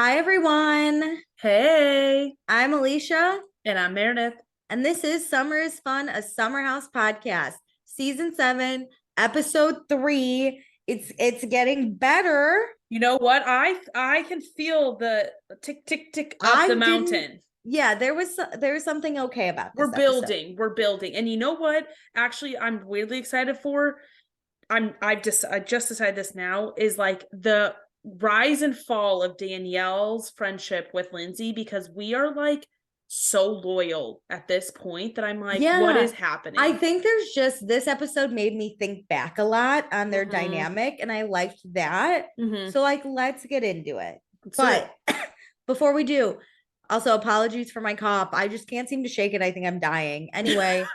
Hi, everyone. Hey, I'm Alicia, and I'm Meredith. and this is Summer is Fun, a Summer House podcast, season 7, episode 3. It's getting better. You know what? I can feel the tick tick tick up the I didn't, mountain. yeah, there was something okay about We're this episode. building. We're building. And you know what? Actually, I'm weirdly excited for. I just decided this now is like the rise and fall of Danielle's friendship with Lindsay because we are like so loyal at this point that I'm like, what Yeah, is I happening? think there's just this episode made me think back a lot on their Mm-hmm. dynamic, and I liked that. Mm-hmm. So, like, let's get into it. Let's do But it. before we do, also apologies for my cough. I just can't seem to shake it. I think I'm dying. Anyway,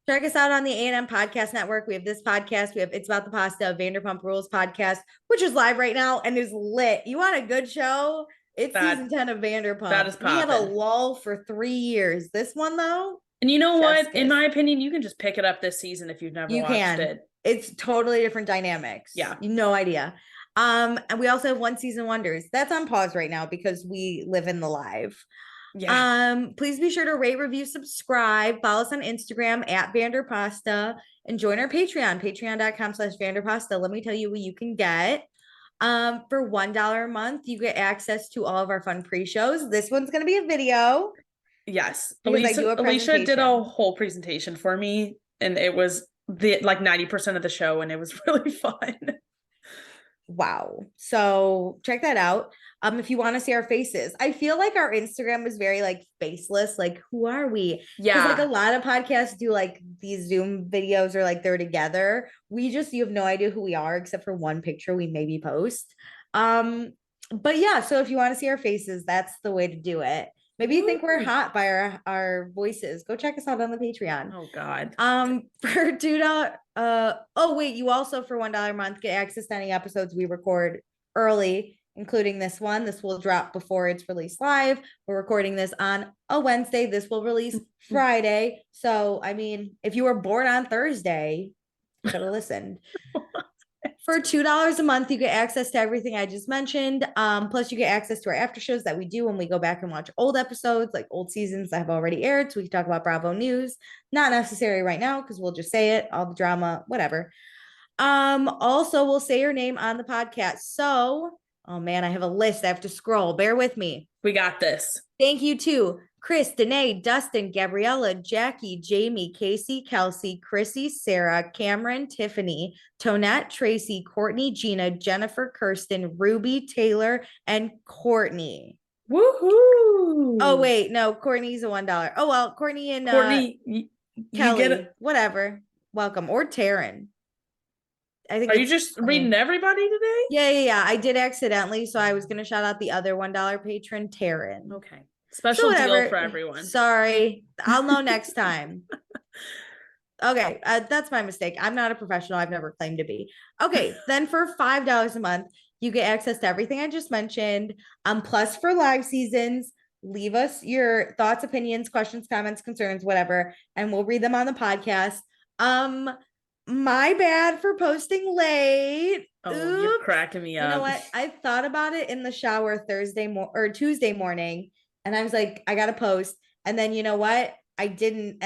check us out on the A&M Podcast Network. We have this podcast. We have It's About the Pasta, Vanderpump Rules podcast, which is live right now and is lit. You want a good show? It's season that 10 of that Vanderpump. is We had a popping. lull for 3 years. This one, though, And you know chef's what? In kiss. my opinion, you can just pick it up this season if you've never You watched can. it. It's totally different dynamics. Yeah. No idea. And we also have one season wonders. That's on pause right now because we live in the live. Yeah. Please be sure to rate, review, subscribe, follow us on Instagram at Vanderpasta, and join our Patreon, patreon.com/Vanderpasta. Let me tell you what you can get. For $1 a month, you get access to all of our fun pre-shows. This one's gonna be a video Yes. because I do a Alicia did a presentation. whole presentation for me and it was the like 90% of the show and it was really fun. Wow. So check that out. If you want to see our faces, I feel like our Instagram is very like faceless. Like, who are we? Because like a Yeah. lot of podcasts do like these Zoom videos or like they're together. We just you have no idea who we are except for one picture we maybe post. Um, but yeah, so if you want to see our faces, that's the way to do it. Maybe you think we're Woo. hot by our voices. Go check us out on the Patreon. Oh God. For $2, oh wait, you also for $1 a month get access to any episodes we record early, including this one. This will drop before it's released live. We're recording this on a Wednesday. This will release Friday. So, I mean, if you were born on Thursday, you could have listened. For $2 a month, you get access to everything I just mentioned. Plus, you get access to our after shows that we do when we go back and watch old episodes, like old seasons that have already aired. So we can talk about Bravo News. Not necessary right now because we'll just say it, all the drama, whatever. Also, we'll say your name on the podcast. So, oh man, I have a list. I have to scroll. Bear with me. We got this. Thank you to Chris, Danae, Dustin, Gabriella, Jackie, Jamie, Casey, Kelsey, Chrissy, Sarah, Cameron, Tiffany, Tonette, Tracy, Courtney, Gina, Jennifer, Kirsten, Ruby, Taylor, and Courtney. Oh, Woohoo. wait, no, Courtney's a $1. Oh, well, Courtney and Courtney, you get Kelly, it. whatever. Welcome. Or Taryn. I think Are you it's just reading everybody today? yeah. I did accidentally, so I was gonna shout out the other $1 patron, Taryn. Okay. So Special deal whatever. for everyone. Sorry, I'll know next time. Okay, that's my mistake. I'm not a professional. I've never claimed to be. Okay, then for $5 a month, you get access to everything I just mentioned. Plus for live seasons, leave us your thoughts, opinions, questions, comments, concerns, whatever, and we'll read them on the podcast. Um, my bad for posting late. Oh, you're Oops. cracking me You know up. what? I thought about it in the shower or Tuesday morning, and I was like, I gotta post. And then you know what? I didn't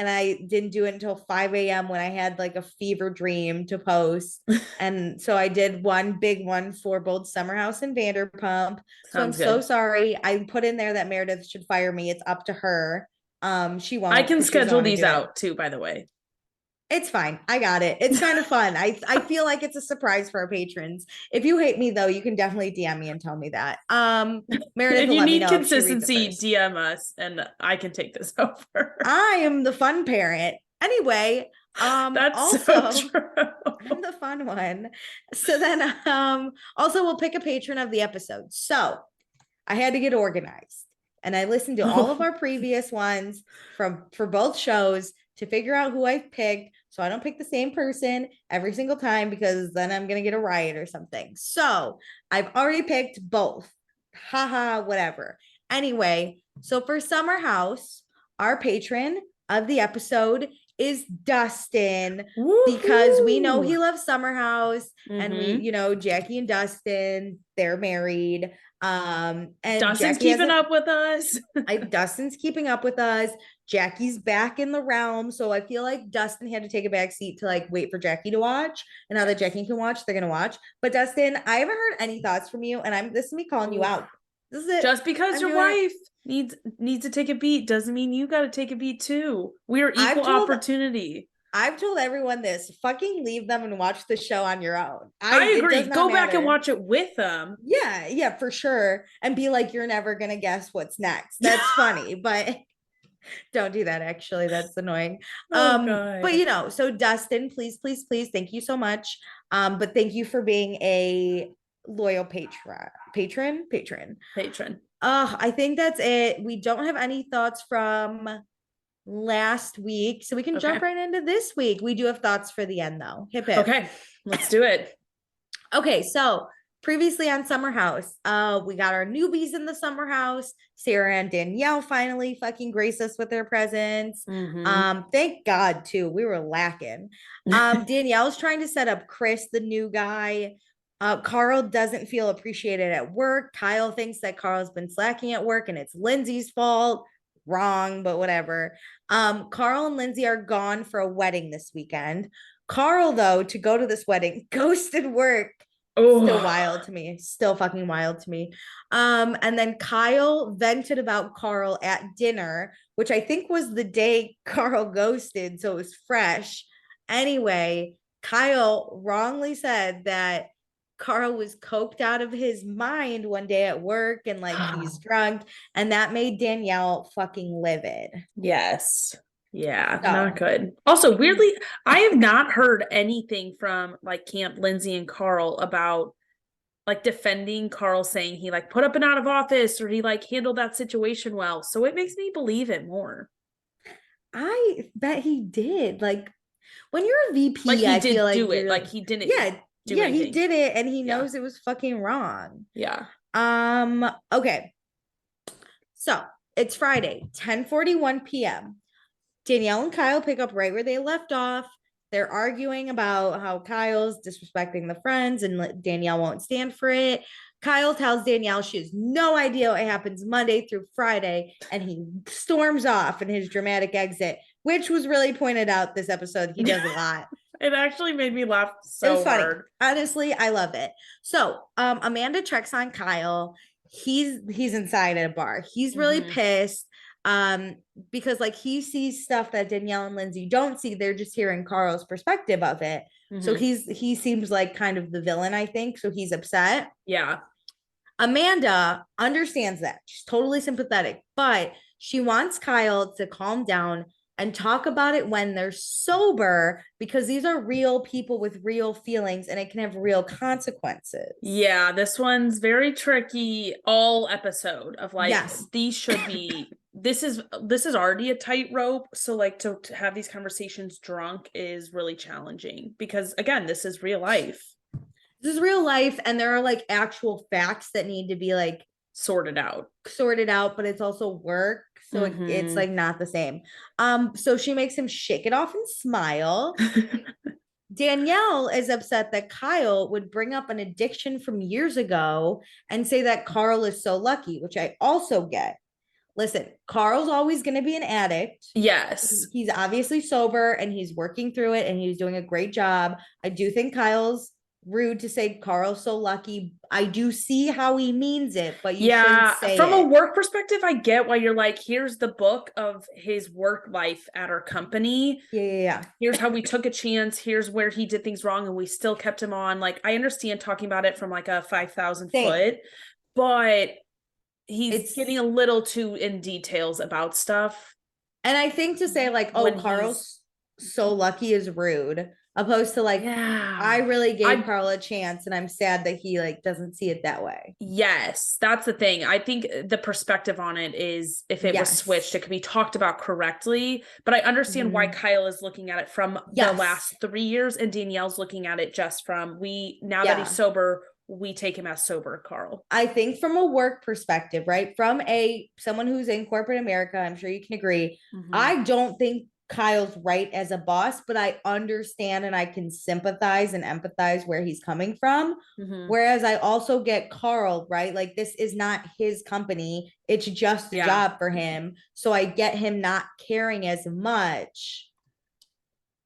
do it until 5 a.m. when I had like a fever dream to post. And so I did one big one for both Summer House and Vanderpump. So I'm Sounds so good. sorry. I put in there that Meredith should fire me. It's up to her. She I won't can because she doesn't schedule want to these do it. out too, by the way. It's fine. I got it. It's kind of fun. I feel like it's a surprise for our patrons. If you hate me though, you can definitely DM me and tell me that. Meredith If will you let me need know if she reads it consistency, first. DM us and I can take this over. I am the fun parent. Anyway, That's so also true. I'm the fun one. So then also we'll pick a patron of the episode. So I had to get organized and I listened to all of Oh, our previous ones for both shows to figure out who I picked so I don't pick the same person every single time because then I'm gonna get a riot or something. So I've already picked both. Haha, whatever. Anyway, so for Summer House, our patron of the episode is Dustin because we know woohoo. he loves Summer House and we, Mm-hmm. Jackie and Dustin, they're married. And Dustin's Jackie keeping up with us. Dustin's keeping up with us. Jackie's back in the realm. So I feel like Dustin had to take a back seat to like wait for Jackie to watch. And now that Jackie can watch, they're gonna watch. But Dustin, I haven't heard any thoughts from you, and this is me calling you out. This is it. Just because your wife needs to take a beat doesn't mean you got to take a beat too. We are equal opportunity. I've told everyone this. Fucking leave them and watch the show on your own. I agree. Go back and watch it with them. Yeah, for sure. And be like, you're never gonna guess what's next. That's funny, but don't do that. Actually, that's annoying. God. But so Dustin, please, thank you so much. But thank you for being a loyal patron. I think that's it. We don't have any thoughts from last week, so we can jump right into this week. We do have thoughts for the end though. Hip hip. Okay, let's do it. Okay, so previously on Summer House, we got our newbies in the Summer House. Sarah and Danielle finally fucking grace us with their presence. Thank God too. We were lacking. Danielle's trying to set up Chris, the new guy. Carl doesn't feel appreciated at work. Kyle thinks that Carl's been slacking at work and it's Lindsay's fault. Wrong, but whatever. Carl and Lindsay are gone for a wedding this weekend. Carl, though, to go to this wedding, ghosted work. Still wild to me. Still fucking wild to me. And then Kyle vented about Carl at dinner, which I think was the day Carl ghosted, so it was fresh. Anyway, Kyle wrongly said that Carl was coked out of his mind one day at work and like he's drunk, and that made Danielle fucking livid. Yes. Yeah, not good. Also, weirdly, I have not heard anything from like Camp Lindsay and Carl about like defending Carl, saying he like put up and out of office or he like handled that situation well. So it makes me believe it more. I bet he did. Like when you're a VP, like he I did feel like do it. Like he didn't. Yeah, he did it, and he knows it was fucking wrong. Yeah. Okay. So it's Friday, 10:41 p.m. Danielle and Kyle pick up right where they left off. They're arguing about how Kyle's disrespecting the friends and Danielle won't stand for it. Kyle tells Danielle she has no idea what happens Monday through Friday, and he storms off in his dramatic exit, which was really pointed out this episode. He does a lot. It actually made me laugh so hard. Honestly, I love it. So Amanda checks on Kyle. He's inside at a bar. He's really pissed because like he sees stuff that Danielle and Lindsay don't see. They're just hearing Carl's perspective of it. So he seems like kind of the villain, I think. So he's upset. Yeah. Amanda understands that. She's totally sympathetic, but she wants Kyle to calm down and talk about it when they're sober, because these are real people with real feelings and it can have real consequences. Yeah, this one's very tricky all episode of like, these should be, this is already a tightrope. So like to have these conversations drunk is really challenging because again, this is real life. This is real life, and there are like actual facts that need to be like sorted out, but it's also work. So it's like not the same. So she makes him shake it off and smile. Danielle is upset that Kyle would bring up an addiction from years ago and say that Carl is so lucky, which I also get. Listen, Carl's always going to be an addict. Yes. He's obviously sober and he's working through it and he's doing a great job. I do think Kyle's rude to say Carl's so lucky. I do see how he means it, but you shouldn't say from a work perspective, I get why you're like, here's the book of his work life at our company. Yeah. Here's how we took a chance. Here's where he did things wrong and we still kept him on. Like, I understand talking about it from like a 5,000 foot, but he's getting a little too in details about stuff. And I think to say like, oh, Carl's so lucky is rude. Opposed to like, I really gave Carl a chance and I'm sad that he like doesn't see it that way. Yes, that's the thing. I think the perspective on it is if it was switched, it could be talked about correctly. But I understand why Kyle is looking at it from the last 3 years and Danielle's looking at it just from that he's sober, we take him as sober Carl. I think from a work perspective, right? From someone who's in corporate America, I'm sure you can agree. I don't think Kyle's right as a boss, but I understand and I can sympathize and empathize where he's coming from. Whereas I also get Carl, right? Like this is not his company. It's just a job for him. So I get him not caring as much.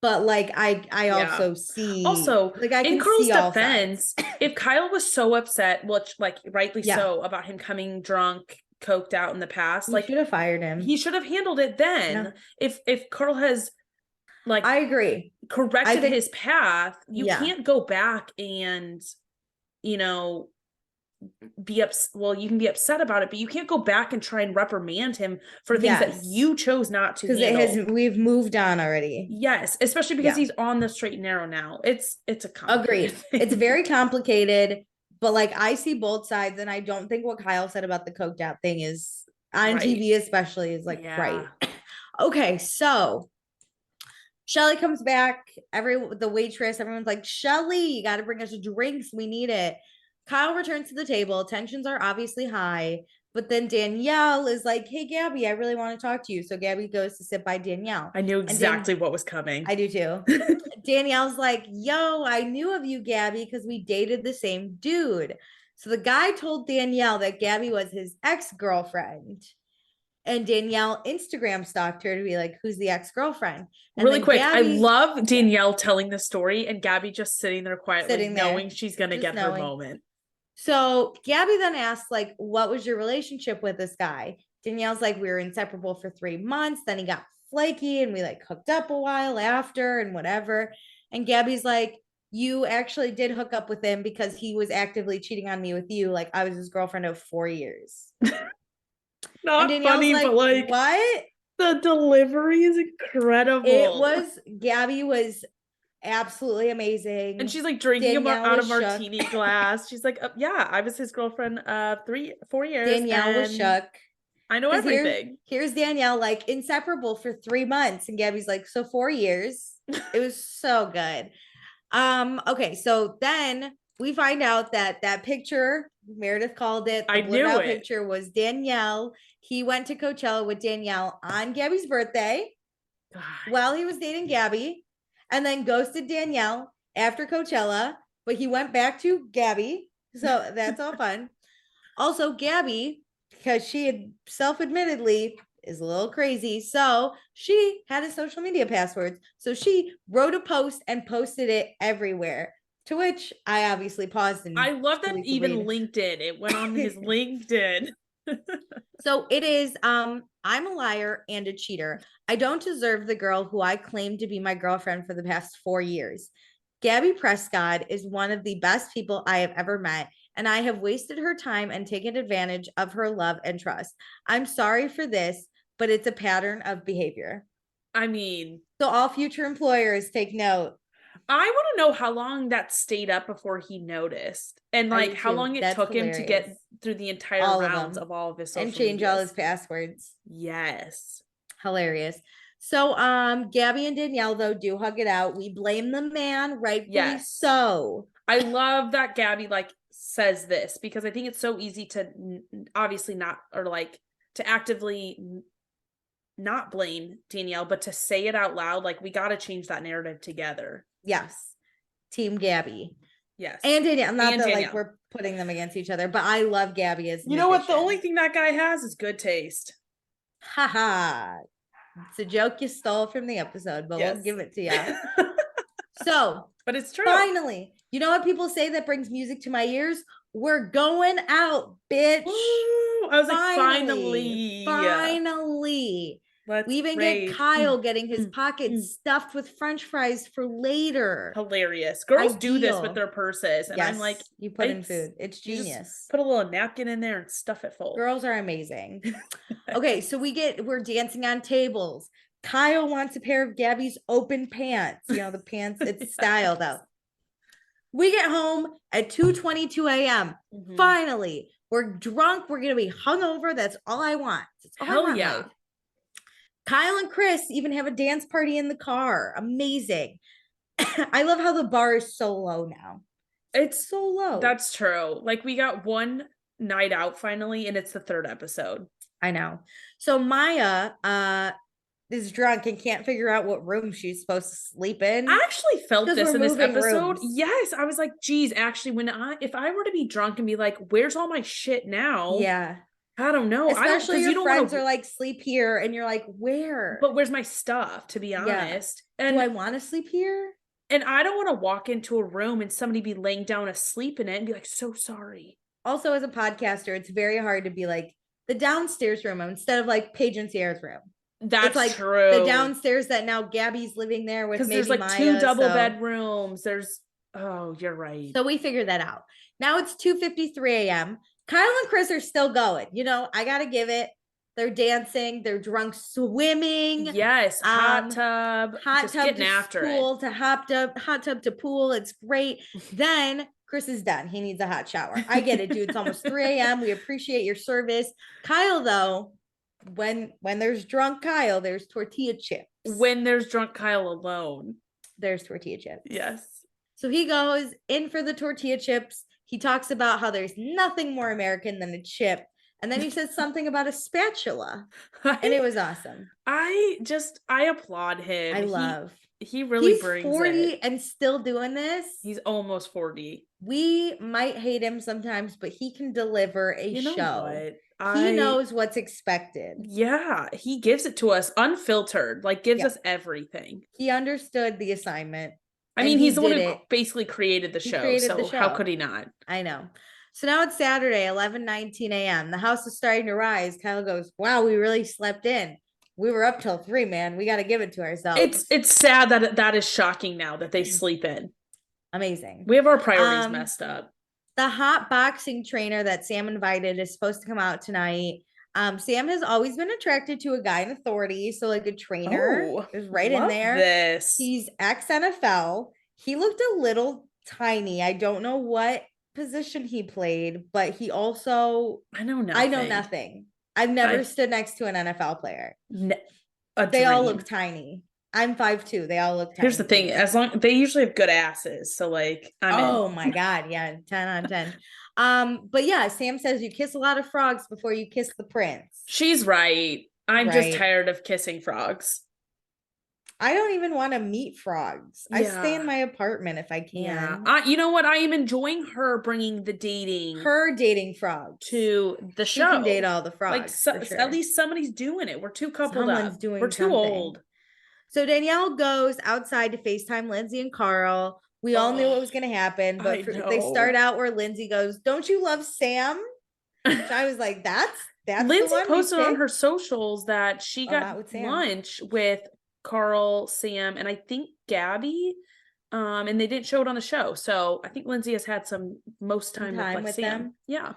But like I also see also like I in can Carl's see all defense, sides. if Kyle was so upset, which like rightly Yeah. so, about him coming drunk, coked out in the past, He like should have fired him. he should have handled it then. Yeah. If Carl has like I agree. corrected his path, you Yeah. can't go back and you know be upset. Well, you can be upset about it, but you can't go back and try and reprimand him for things that you chose not to because we've moved on already. Yes, especially because he's on the straight and narrow now. It's a complicated thing. It's very complicated, but like I see both sides, and I don't think what Kyle said about the coked out thing is on TV, especially, is like right. Okay, so Shelly comes back. The waitress, everyone's like, Shelly, you got to bring us drinks. We need it. Kyle returns to the table. Tensions are obviously high, but then Danielle is like, hey, Gabby, I really want to talk to you. So Gabby goes to sit by Danielle. I knew exactly what was coming. I do too. Danielle's like, yo, I knew of you, Gabby, because we dated the same dude. So the guy told Danielle that Gabby was his ex-girlfriend. And Danielle Instagram stalked her to be like, who's the ex-girlfriend? And really quick, Gabby, I love Danielle telling the story and Gabby just sitting there quietly, knowing she's going to get her moment. So Gabby then asked, like, what was your relationship with this guy? Danielle's like, we were inseparable for 3 months. Then he got flaky and we like hooked up a while after and whatever. And Gabby's like, you actually did hook up with him because he was actively cheating on me with you. Like I was his girlfriend of 4 years. Not funny, like, but like what? The delivery is incredible. Gabby was absolutely amazing. And she's like drinking out of martini glass. She's like, yeah, I was his girlfriend 4 years. Danielle was shook. I know everything. Here's Danielle, like inseparable for 3 months. And Gabby's like, so 4 years. It was so good. Okay, so then we find out that picture, Meredith called it, the blurred out picture was Danielle. He went to Coachella with Danielle on Gabby's birthday while he was dating Gabby, and then ghosted Danielle after Coachella, but he went back to Gabby. So that's all fun. Also, Gabby, because she had self-admittedly is a little crazy, so she had his social media passwords. So she wrote a post and posted it everywhere. To which I obviously paused. And I love that even LinkedIn. It went on his LinkedIn. So it is, I'm a liar and a cheater. I don't deserve the girl who I claimed to be my girlfriend for the past 4 years. Gabby Prescott is one of the best people I have ever met, and I have wasted her time and taken advantage of her love and trust. I'm sorry for this, but it's a pattern of behavior. I mean, so all future employers take note. I want to know how long that stayed up before he noticed, and like how long it took him to get through the entire rounds of all of his social and change medias. all his passwords. Yes. Hilarious. So Gabby and Danielle though do hug it out. We blame the man, rightfully so. I love that Gabby like says this because I think it's so easy to obviously not, or like to actively not blame Danielle, but to say it out loud. Like we got to change that narrative together. Yes. Team Gabby. Yes. And Danielle. Not that like we're putting them against each other, but I love Gabby as you know what? The only thing that guy has is good taste. Haha. It's a joke you stole from the episode, but we'll give it to you. So, but it's true. Finally, you know what people say that brings music to my ears? We're going out, bitch. Ooh, I was like, finally. We even get Kyle getting his pockets stuffed with French fries for later. Hilarious. Girls do this with their purses, and I'm like, you put in food. It's genius. Put a little napkin in there and stuff it full. Girls are amazing. Okay, so we're dancing on tables. Kyle wants a pair of Gabby's open pants. You know, the pants, it's style though. We get home at 2:22 a.m. Finally, we're drunk. We're going to be hungover. That's all I want. Hell yeah. Life. Kyle and Chris even have a dance party in the car. Amazing. I love how the bar is so low now. It's so low. That's true. Like we got one night out finally, and it's the 3rd episode. I know. So Maya, is drunk and can't figure out what room she's supposed to sleep in. I actually felt Because this we're in this moving episode. rooms. Yes, I was like, geez, actually, if I were to be drunk and be like, where's all my shit now? Yeah. I don't know. Especially because your you don't friends want are to, like, sleep here, and you're like, where? but where's my stuff, to be Yeah. honest? Do And I want to sleep here? I don't want to walk into a room and somebody be laying down asleep in it and be like, so sorry. Also, as a podcaster, it's very hard to be like the downstairs room instead of like Paige and Sierra's room. That's It's like true. the downstairs that now Gabby's living there with, Because maybe there's like Maya, two double so. bedrooms. Oh, you're right. So we figured that out. Now it's 2:53 a.m. Kyle and Chris are still going. You know, I gotta give it. They're dancing, they're drunk swimming. Yes, hot tub. Hot just tub getting to after pool to hot tub to pool. It's great. Then Chris is done. He needs a hot shower. I get it, dude. It's almost 3 a.m. We appreciate your service. Kyle, though, when there's drunk Kyle, there's tortilla chips. When there's drunk Kyle alone, there's tortilla chips. Yes. So he goes in for the tortilla chips. He talks about how there's nothing more American than a chip. And then he says something about a spatula. And it was awesome. I applaud him. He really brings 40 it. And still doing this. He's almost 40. We might hate him sometimes, but he can deliver a show. What? He knows what's expected. Yeah, he gives it to us unfiltered, like gives us everything. He understood the assignment. I mean, he's the one who basically created the show, so how could he not? I know. So now it's Saturday, 11:19 a.m. The house is starting to rise. Kyle goes, wow, we really slept in. We were up till 3, man. We got to give it to ourselves. It's sad that is shocking now that they sleep in. Amazing. We have our priorities messed up. The hot boxing trainer that Sam invited is supposed to come out tonight. Sam has always been attracted to a guy in authority. So like a trainer is right in there. He's ex-NFL. He looked a little tiny. I don't know what position he played, but he also I know nothing. I've never stood next to an NFL player. They all look tiny. I'm 5'2". They all look tiny. Here's the thing, as long they usually have good asses, so like my god, yeah, 10 out of 10. But yeah, Sam says you kiss a lot of frogs before you kiss the prince. She's right. I'm just tired of kissing frogs. I don't even want to meet frogs. I stay in my apartment if I can. Yeah. You know what? I am enjoying her bringing her dating frogs to the show. She can date all the frogs. Like at least somebody's doing it. We're too coupled up. We're too old. So Danielle goes outside to FaceTime Lindsay and Carl. We all knew what was going to happen, but they start out where Lindsay goes, "Don't you love Sam?" Which I was like, that's Lindsay posted on her socials that she got lunch with Carl, Sam, and I think Gabby. And they didn't show it on the show. So I think Lindsay has had some most time with Sam. Them. Yeah.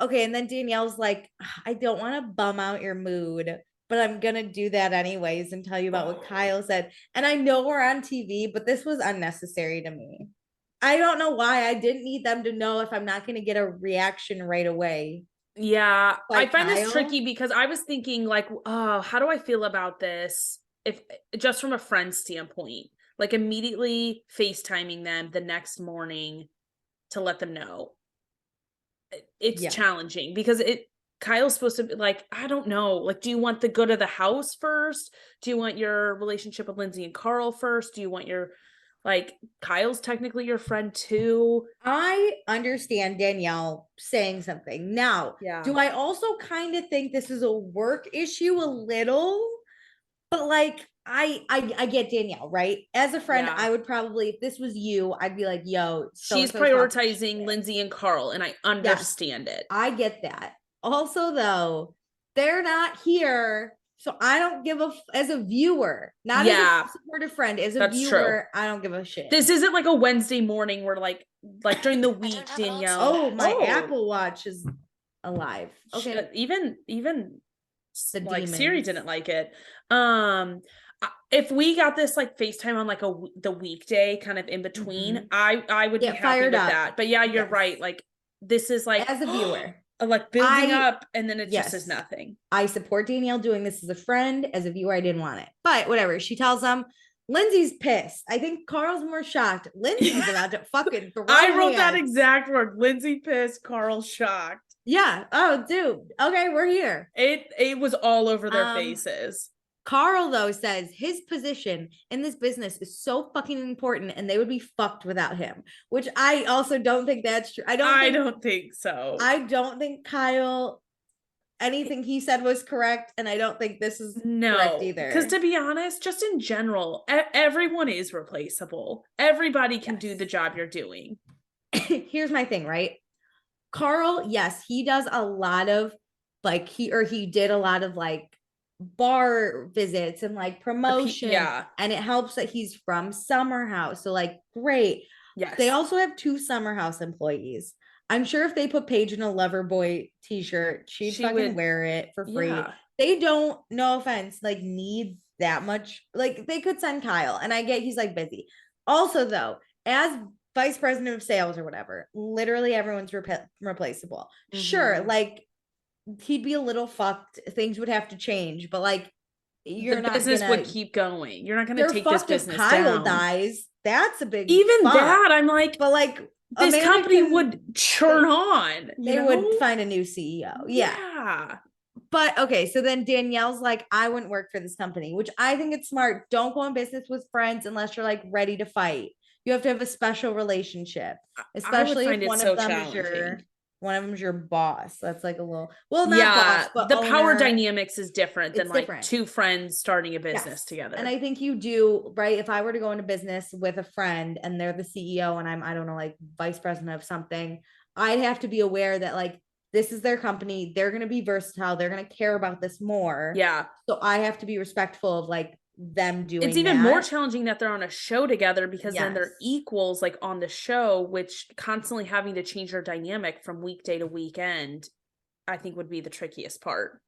Okay, and then Danielle's like, I don't want to bum out your mood, but I'm gonna do that anyways and tell you about what Kyle said. And I know we're on TV, but this was unnecessary to me. I don't know why. I didn't need them to know if I'm not gonna get a reaction right away. Yeah, I find this tricky because I was thinking like, oh, how do I feel about this? If just from a friend standpoint, like immediately FaceTiming them the next morning to let them know. It's challenging because Kyle's supposed to be like, I don't know. Like, do you want the good of the house first? Do you want your relationship with Lindsay and Carl first? Do you want Kyle's technically your friend too? I understand Danielle saying something. Now, do I also kind of think this is a work issue a little? But like, I get Danielle, right? As a friend, I would probably, if this was you, I'd be like, yo, she's prioritizing Lindsay and Carl, and I understand it. I get that. Also, though, they're not here, so I don't give as a viewer, not as a supportive friend, as a viewer, I don't give a shit. This isn't like a Wednesday morning where like during the week, Danielle. My Apple Watch is alive. Okay, even like Siri didn't like it. If we got this like FaceTime on like the weekday kind of in between, I would be happy with that. But yeah, you're right. Like this is like as a viewer, like building up, and then it just is nothing. I support Danielle doing this as a friend. As a viewer, I didn't want it, but whatever. She tells them. Lindsay's pissed. I think Carl's more shocked. Lindsay's about to fucking throw I wrote that exact word. Lindsay pissed, Carl shocked. Yeah. Oh, dude. Okay, we're here. It was all over their faces. Carl, though, says his position in this business is so fucking important and they would be fucked without him, which I also don't think that's true. I don't think so. I don't think Kyle, anything he said was correct, and I don't think this is correct either. Because to be honest, just in general, everyone is replaceable. Everybody can do the job you're doing. Here's my thing, right? Carl, yes, he does a lot of like he did a lot of like bar visits and like promotion. And it helps that he's from Summer House. So like great. Yes. They also have 2 Summer House employees. I'm sure if they put Paige in a Loverboy t-shirt, she fucking would wear it for free. Yeah. They don't, no offense, like need that much. Like they could send Kyle, and I get he's like busy. Also, though, as vice president of sales or whatever, literally everyone's replaceable. Sure, like he'd be a little fucked. Things would have to change, but like the business would keep going. You're not gonna take this business down. Kyle dies. That's a big even fuck. That I'm like, but like this company would churn on. They would find a new CEO. Yeah. But okay, so then Danielle's like, I wouldn't work for this company, which I think it's smart. Don't go in business with friends unless you're like ready to fight. You have to have a special relationship, especially if one of them is your boss. That's like a little, well, not boss, but the power dynamics is different than like 2 friends starting a business together. And I think you do, right? If I were to go into business with a friend and they're the CEO and I'm, I don't know, like vice president of something, I'd have to be aware that like, this is their company. They're going to be versatile. They're going to care about this more. Yeah. So I have to be respectful of like them doing it's even more challenging that they're on a show together because then they're equals like on the show, which constantly having to change their dynamic from weekday to weekend, I think would be the trickiest part.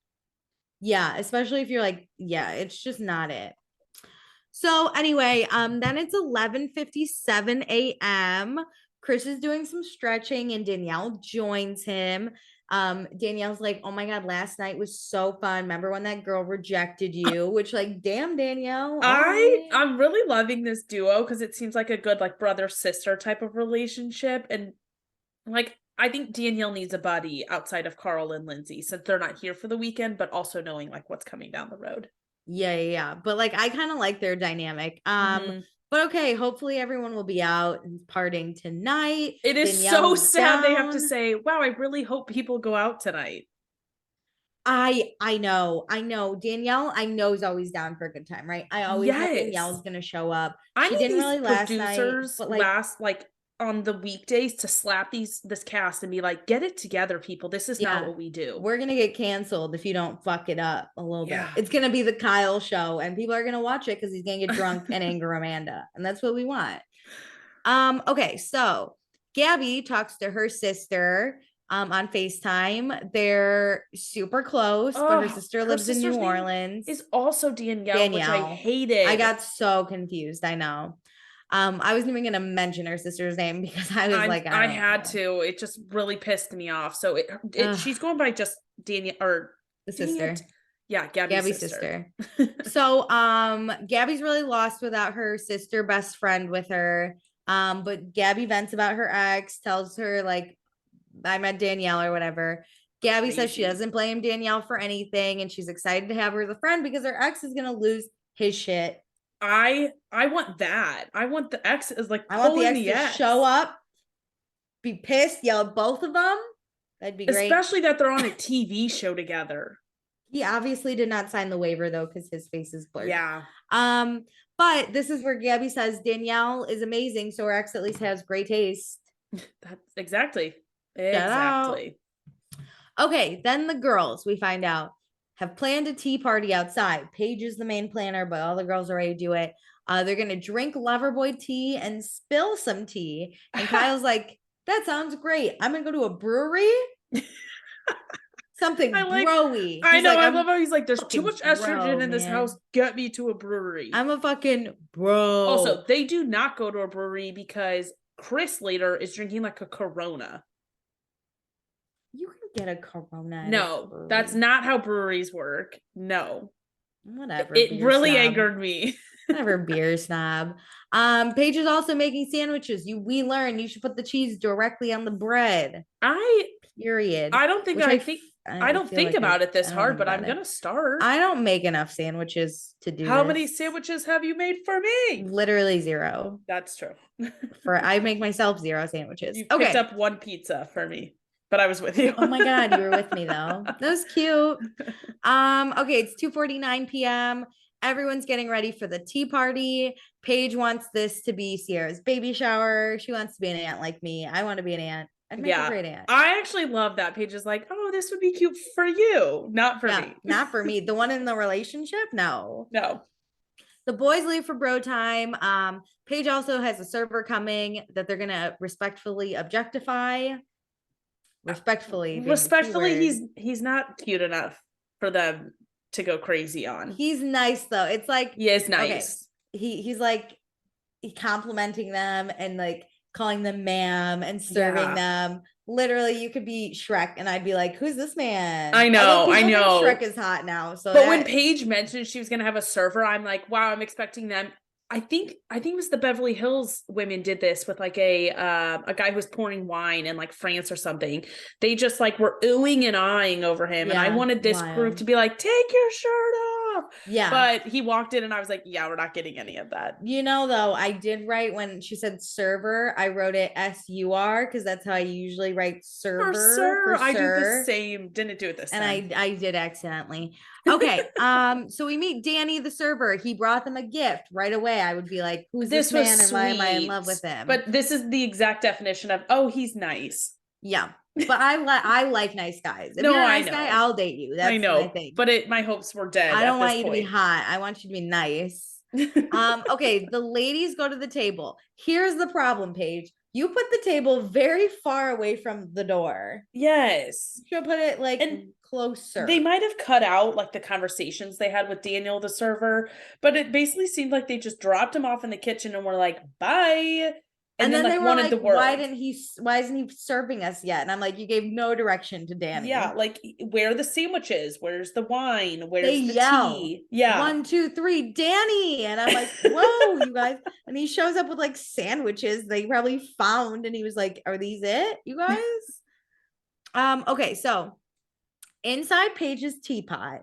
Yeah, especially if you're like, it's just not it. So anyway, then it's 11:57 a.m. Chris is doing some stretching and Danielle joins him. Danielle's like, oh my God, last night was so fun. Remember when that girl rejected you? Which like, damn, Danielle. I'm really loving this duo because it seems like a good like brother-sister type of relationship. And like, I think Danielle needs a buddy outside of Carl and Lindsay since they're not here for the weekend, but also knowing like what's coming down the road. Yeah. But like, I kind of like their dynamic. But okay, hopefully everyone will be out and partying tonight. It is Danielle's so sad they have to say, wow, I really hope people go out tonight. I know. Danielle, I know is always down for a good time, right? I always know Danielle's gonna show up. She didn't really last night, but like on the weekdays to slap this cast and be like, get it together, people. This is not what we do. We're gonna get canceled if you don't fuck it up a little bit. It's gonna be the Kyle show and people are gonna watch it because he's gonna get drunk and anger Amanda. And that's what we want. Okay, so Gabby talks to her sister on FaceTime. They're super close, but her sister lives in New Orleans. Is also Danielle, which I hated. I got so confused. I know. I wasn't even gonna mention her sister's name because I was I had to. It just really pissed me off. So she's going by just Danielle or the sister. Yeah, Gabby's sister. So Gabby's really lost without her sister best friend with her. But Gabby vents about her ex, tells her like I met Danielle or whatever. Gabby says she doesn't blame Danielle for anything and she's excited to have her as a friend because her ex is gonna lose his shit. I want that. I want the ex is like I want the ex to show up, be pissed, yell at both of them. That'd be great. Especially that they're on a TV show together. He obviously did not sign the waiver though, because his face is blurred. Yeah. But this is where Gabby says Danielle is amazing, so her ex at least has great taste. That's exactly. Okay, then the girls, we find out, have planned a tea party outside. Paige is the main planner, but all the girls are ready to do it. They're gonna drink Loverboy tea and spill some tea. And Kyle's like, that sounds great. I'm gonna go to a brewery. Something broy. I know. I love how he's like, there's too much estrogen in this house. Get me to a brewery. I'm a fucking bro. Also, they do not go to a brewery because Chris later is drinking like a Corona. You can get a Corona. No, that's not how breweries work. No. Whatever. It really angered me. Whatever, beer snob. Paige is also making sandwiches. We learned you should put the cheese directly on the bread. period. I don't think which I think I don't feel think like about it this I don't hard, think but I'm about it. gonna start. I don't make enough sandwiches to do How many this. sandwiches have you made for me? Literally zero. That's true. I make myself zero sandwiches. You picked Okay. up one pizza for me, but I was with you. Oh my God, you were with me though. That was cute. Okay, it's 2:49 p.m. Everyone's getting ready for the tea party. Paige wants this to be Sierra's baby shower. She wants to be an aunt like me. I want to be an aunt. I'd make a great aunt. I actually love that. Paige is like, oh, this would be cute for you, not for me. Not for me. The one in the relationship? No. No. The boys leave for bro time. Paige also has a server coming that they're gonna respectfully objectify. Respectfully, he's not cute enough for them to go crazy on. He's nice though. It's like he is nice. Okay. He's like complimenting them and like calling them ma'am and serving them. Literally, you could be Shrek and I'd be like, who's this man? I know. Shrek is hot now. So but when Paige mentioned she was gonna have a server, I'm like, wow, I'm expecting them. I think it was the Beverly Hills women did this with like a guy who was pouring wine in like France or something. They just like were oohing and eyeing over him. And I wanted this group to be like, take your shirt off. Yeah. But he walked in and I was like, yeah, we're not getting any of that. You know, though, I did write when she said server, I wrote it S-U-R because that's how I usually write server. For I do the same. Didn't do it this time. And I did accidentally. Okay. So we meet Danny, the server. He brought them a gift right away. I would be like, who's this man and why am I in love with him? But this is the exact definition of, oh, he's nice. Yeah. But I like nice guys. If you're a nice guy, I'll date you. That's my thing. But my hopes were dead. I don't want you to be hot. I want you to be nice. Okay, the ladies go to the table. Here's the problem, Paige. You put the table very far away from the door. Yes. You should put it like closer. They might have cut out like the conversations they had with Daniel, the server, but it basically seemed like they just dropped him off in the kitchen and were like, bye. And then like, they were wanted like, the world. Why isn't he serving us yet? And I'm like, you gave no direction to Danny. Yeah, like where are the sandwiches? Where's the wine? Where's the tea? Yeah. 1, 2, 3, Danny. And I'm like, whoa, you guys. And he shows up with like sandwiches they probably found. And he was like, are these it, you guys? Okay, so inside Paige's teapot,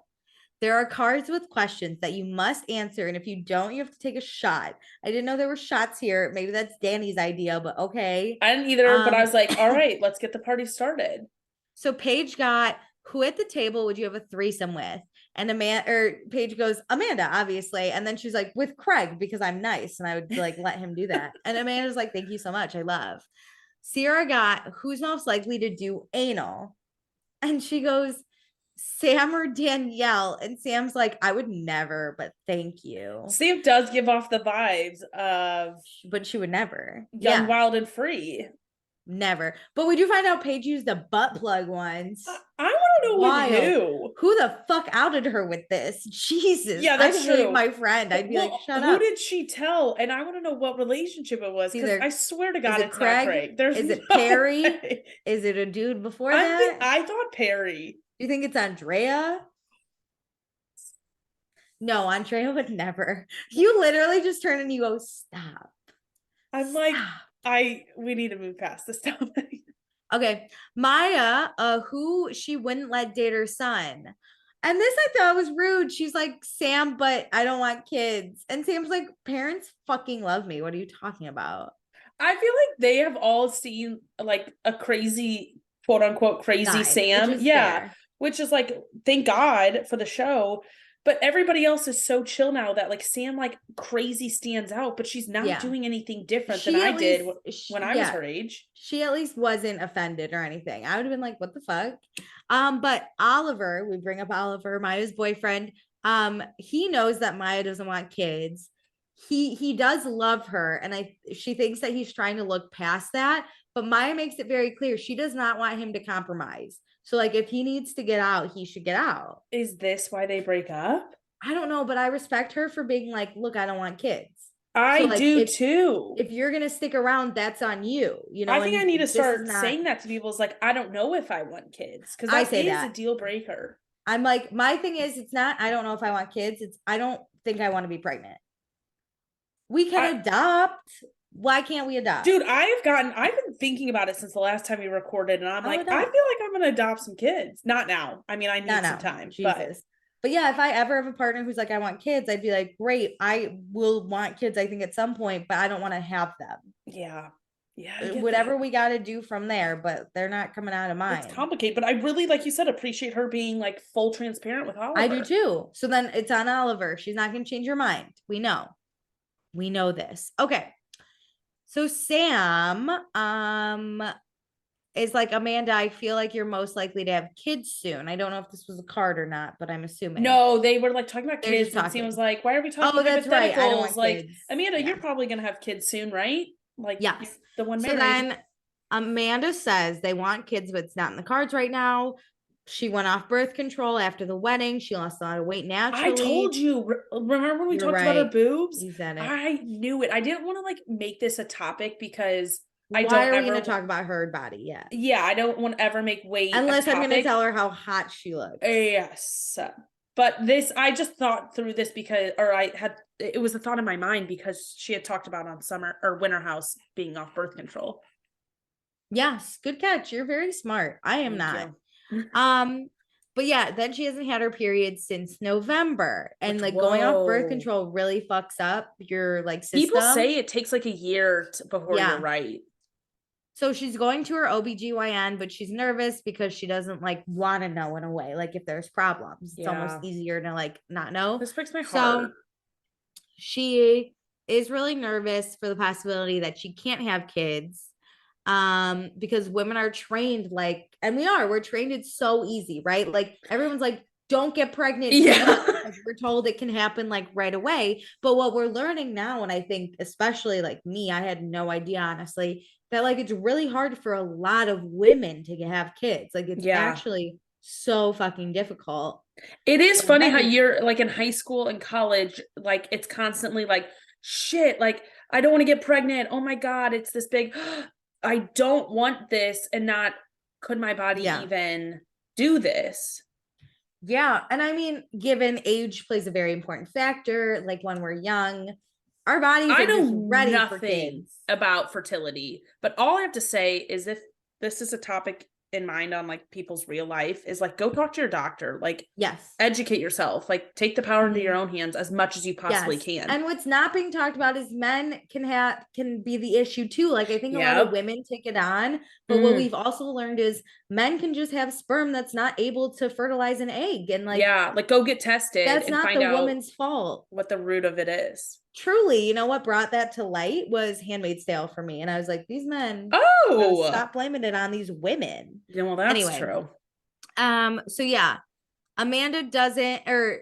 there are cards with questions that you must answer. And if you don't, you have to take a shot. I didn't know there were shots here. Maybe that's Danny's idea, but okay. I didn't either, but I was like, all right, let's get the party started. So Paige got, who at the table would you have a threesome with? And Paige goes, Amanda, obviously. And then she's like, with Craig, because I'm nice. And I would like, let him do that. And Amanda's like, thank you so much. I love. Sierra got, who's most likely to do anal? And she goes, Sam or Danielle. And Sam's like, I would never, but thank you. Sam does give off the vibes of, but she would never. Young, wild, and free. Never. But we do find out Paige used the butt plug once. I want to know who the fuck outed her with this. Jesus. Yeah, that's true. My friend. I'd be like, shut up. Who did she tell? And I want to know what relationship it was. Because I swear to God, it's Craig? Not Craig. Is it Perry? Is it a dude before that? I thought Perry. You think it's Andrea? No, Andrea would never. You literally just turn and you go, stop. I'm like, we need to move past this topic. Okay. Maya, who she wouldn't let date her son. And this I thought was rude. She's like, Sam, but I don't want kids. And Sam's like, parents fucking love me. What are you talking about? I feel like they have all seen like a crazy, quote unquote, crazy Sam. Yeah. Which is like, thank God for the show. But everybody else is so chill now that like Sam like crazy stands out, but she's not doing anything different than I did when I was her age. She at least wasn't offended or anything. I would have been like, what the fuck? But Oliver, we bring up Oliver, Maya's boyfriend. He knows that Maya doesn't want kids. He does love her, and she thinks that he's trying to look past that. But Maya makes it very clear she does not want him to compromise. So like if he needs to get out, he should get out. Is this why they break up? I don't know, but I respect her for being like, look, I don't want kids. I do too. If you're going to stick around, that's on you. You know, I think I need to start saying that to people. It's like, I don't know if I want kids. Because that is a deal breaker. I'm like, my thing is, it's not, I don't know if I want kids. It's, I don't think I want to be pregnant. We can adopt. Why can't we adopt? Dude, I've been thinking about it since the last time we recorded, and I'm Oh, like, no. I feel like I'm gonna adopt some kids. Not now. I mean, I need No, some no, time. Jesus. But yeah, if I ever have a partner who's like, I want kids, I'd be like, great, I will want kids, I think, at some point, but I don't want to have them. Yeah. Yeah. I get Whatever that. we got to do from there, but they're not coming out of mine. It's complicated, but I really, like you said, appreciate her being like full transparent with Oliver. I do too. So then it's on Oliver. She's not going to change her mind. We know. We know this. Okay. So Sam is like, Amanda, I feel like you're most likely to have kids soon. I don't know if this was a card or not, but I'm assuming. No, they were like talking about They're kids, just and Sam talking. was like, "Why are we talking Oh, that's right. I don't hypotheticals?" want Like, kids. Amanda, Yeah. you're probably gonna have kids soon, right? Like, Yes. the one So married. then Amanda says they want kids, but it's not in the cards right now. She went off birth control after the wedding. She lost a lot of weight naturally. I told you. Remember when we You're talked about her right. boobs? You said it. I knew it. I didn't want to like make this a topic because I Why don't are we ever going to talk about her body yet? Yeah, I don't want to ever make weight a Unless I'm going to topic. tell her how hot she looks. Yes. But this, I just thought through this because, or it was a thought in my mind because she had talked about on Summer or Winter House being off birth control. Yes, good catch. You're very smart. I am Thank not. you. But yeah, then she hasn't had her period since November. And Which, like going off birth whoa. control really fucks up your like system. People say it takes like a year before Yeah. you're right. So she's going to her OBGYN, but she's nervous because she doesn't like want to know in a way. Like if there's problems, it's almost Yeah. easier to like not know. This breaks my So heart. she is really nervous for the possibility that she can't have kids. Because women are trained like, and we're trained it's so easy, right? Like everyone's like, don't get pregnant. Yeah. Because we're told it can happen like right away. But what we're learning now, and I think especially like me, I had no idea honestly, that like it's really hard for a lot of women to have kids. Like it's Yeah. actually so fucking difficult. It is So funny how women- you're like in high school and college, like it's constantly like, shit, like I don't want to get pregnant. Oh my God, it's this big, I don't want this, and not, could my body Yeah. even do this? Yeah. And I mean, given age plays a very important factor, like when we're young, our bodies I are know just ready for nothing kids. about fertility, but all I have to say is if this is a topic in mind on like people's real life, is like go talk to your doctor, like Yes. educate yourself, like take the power into your own hands as much as you possibly can. And what's not being talked about is men can be the issue too. Like I think a lot of women take it on, but what we've also learned is men can just have sperm that's not able to fertilize an egg, and like like go get tested. That's and not find the out woman's fault. what the root of it is. Truly, you know what brought that to light was Handmaid's Tale for me, and I was like, these men. Stop blaming it on these women. Yeah, well, that's true. So yeah, Amanda doesn't, or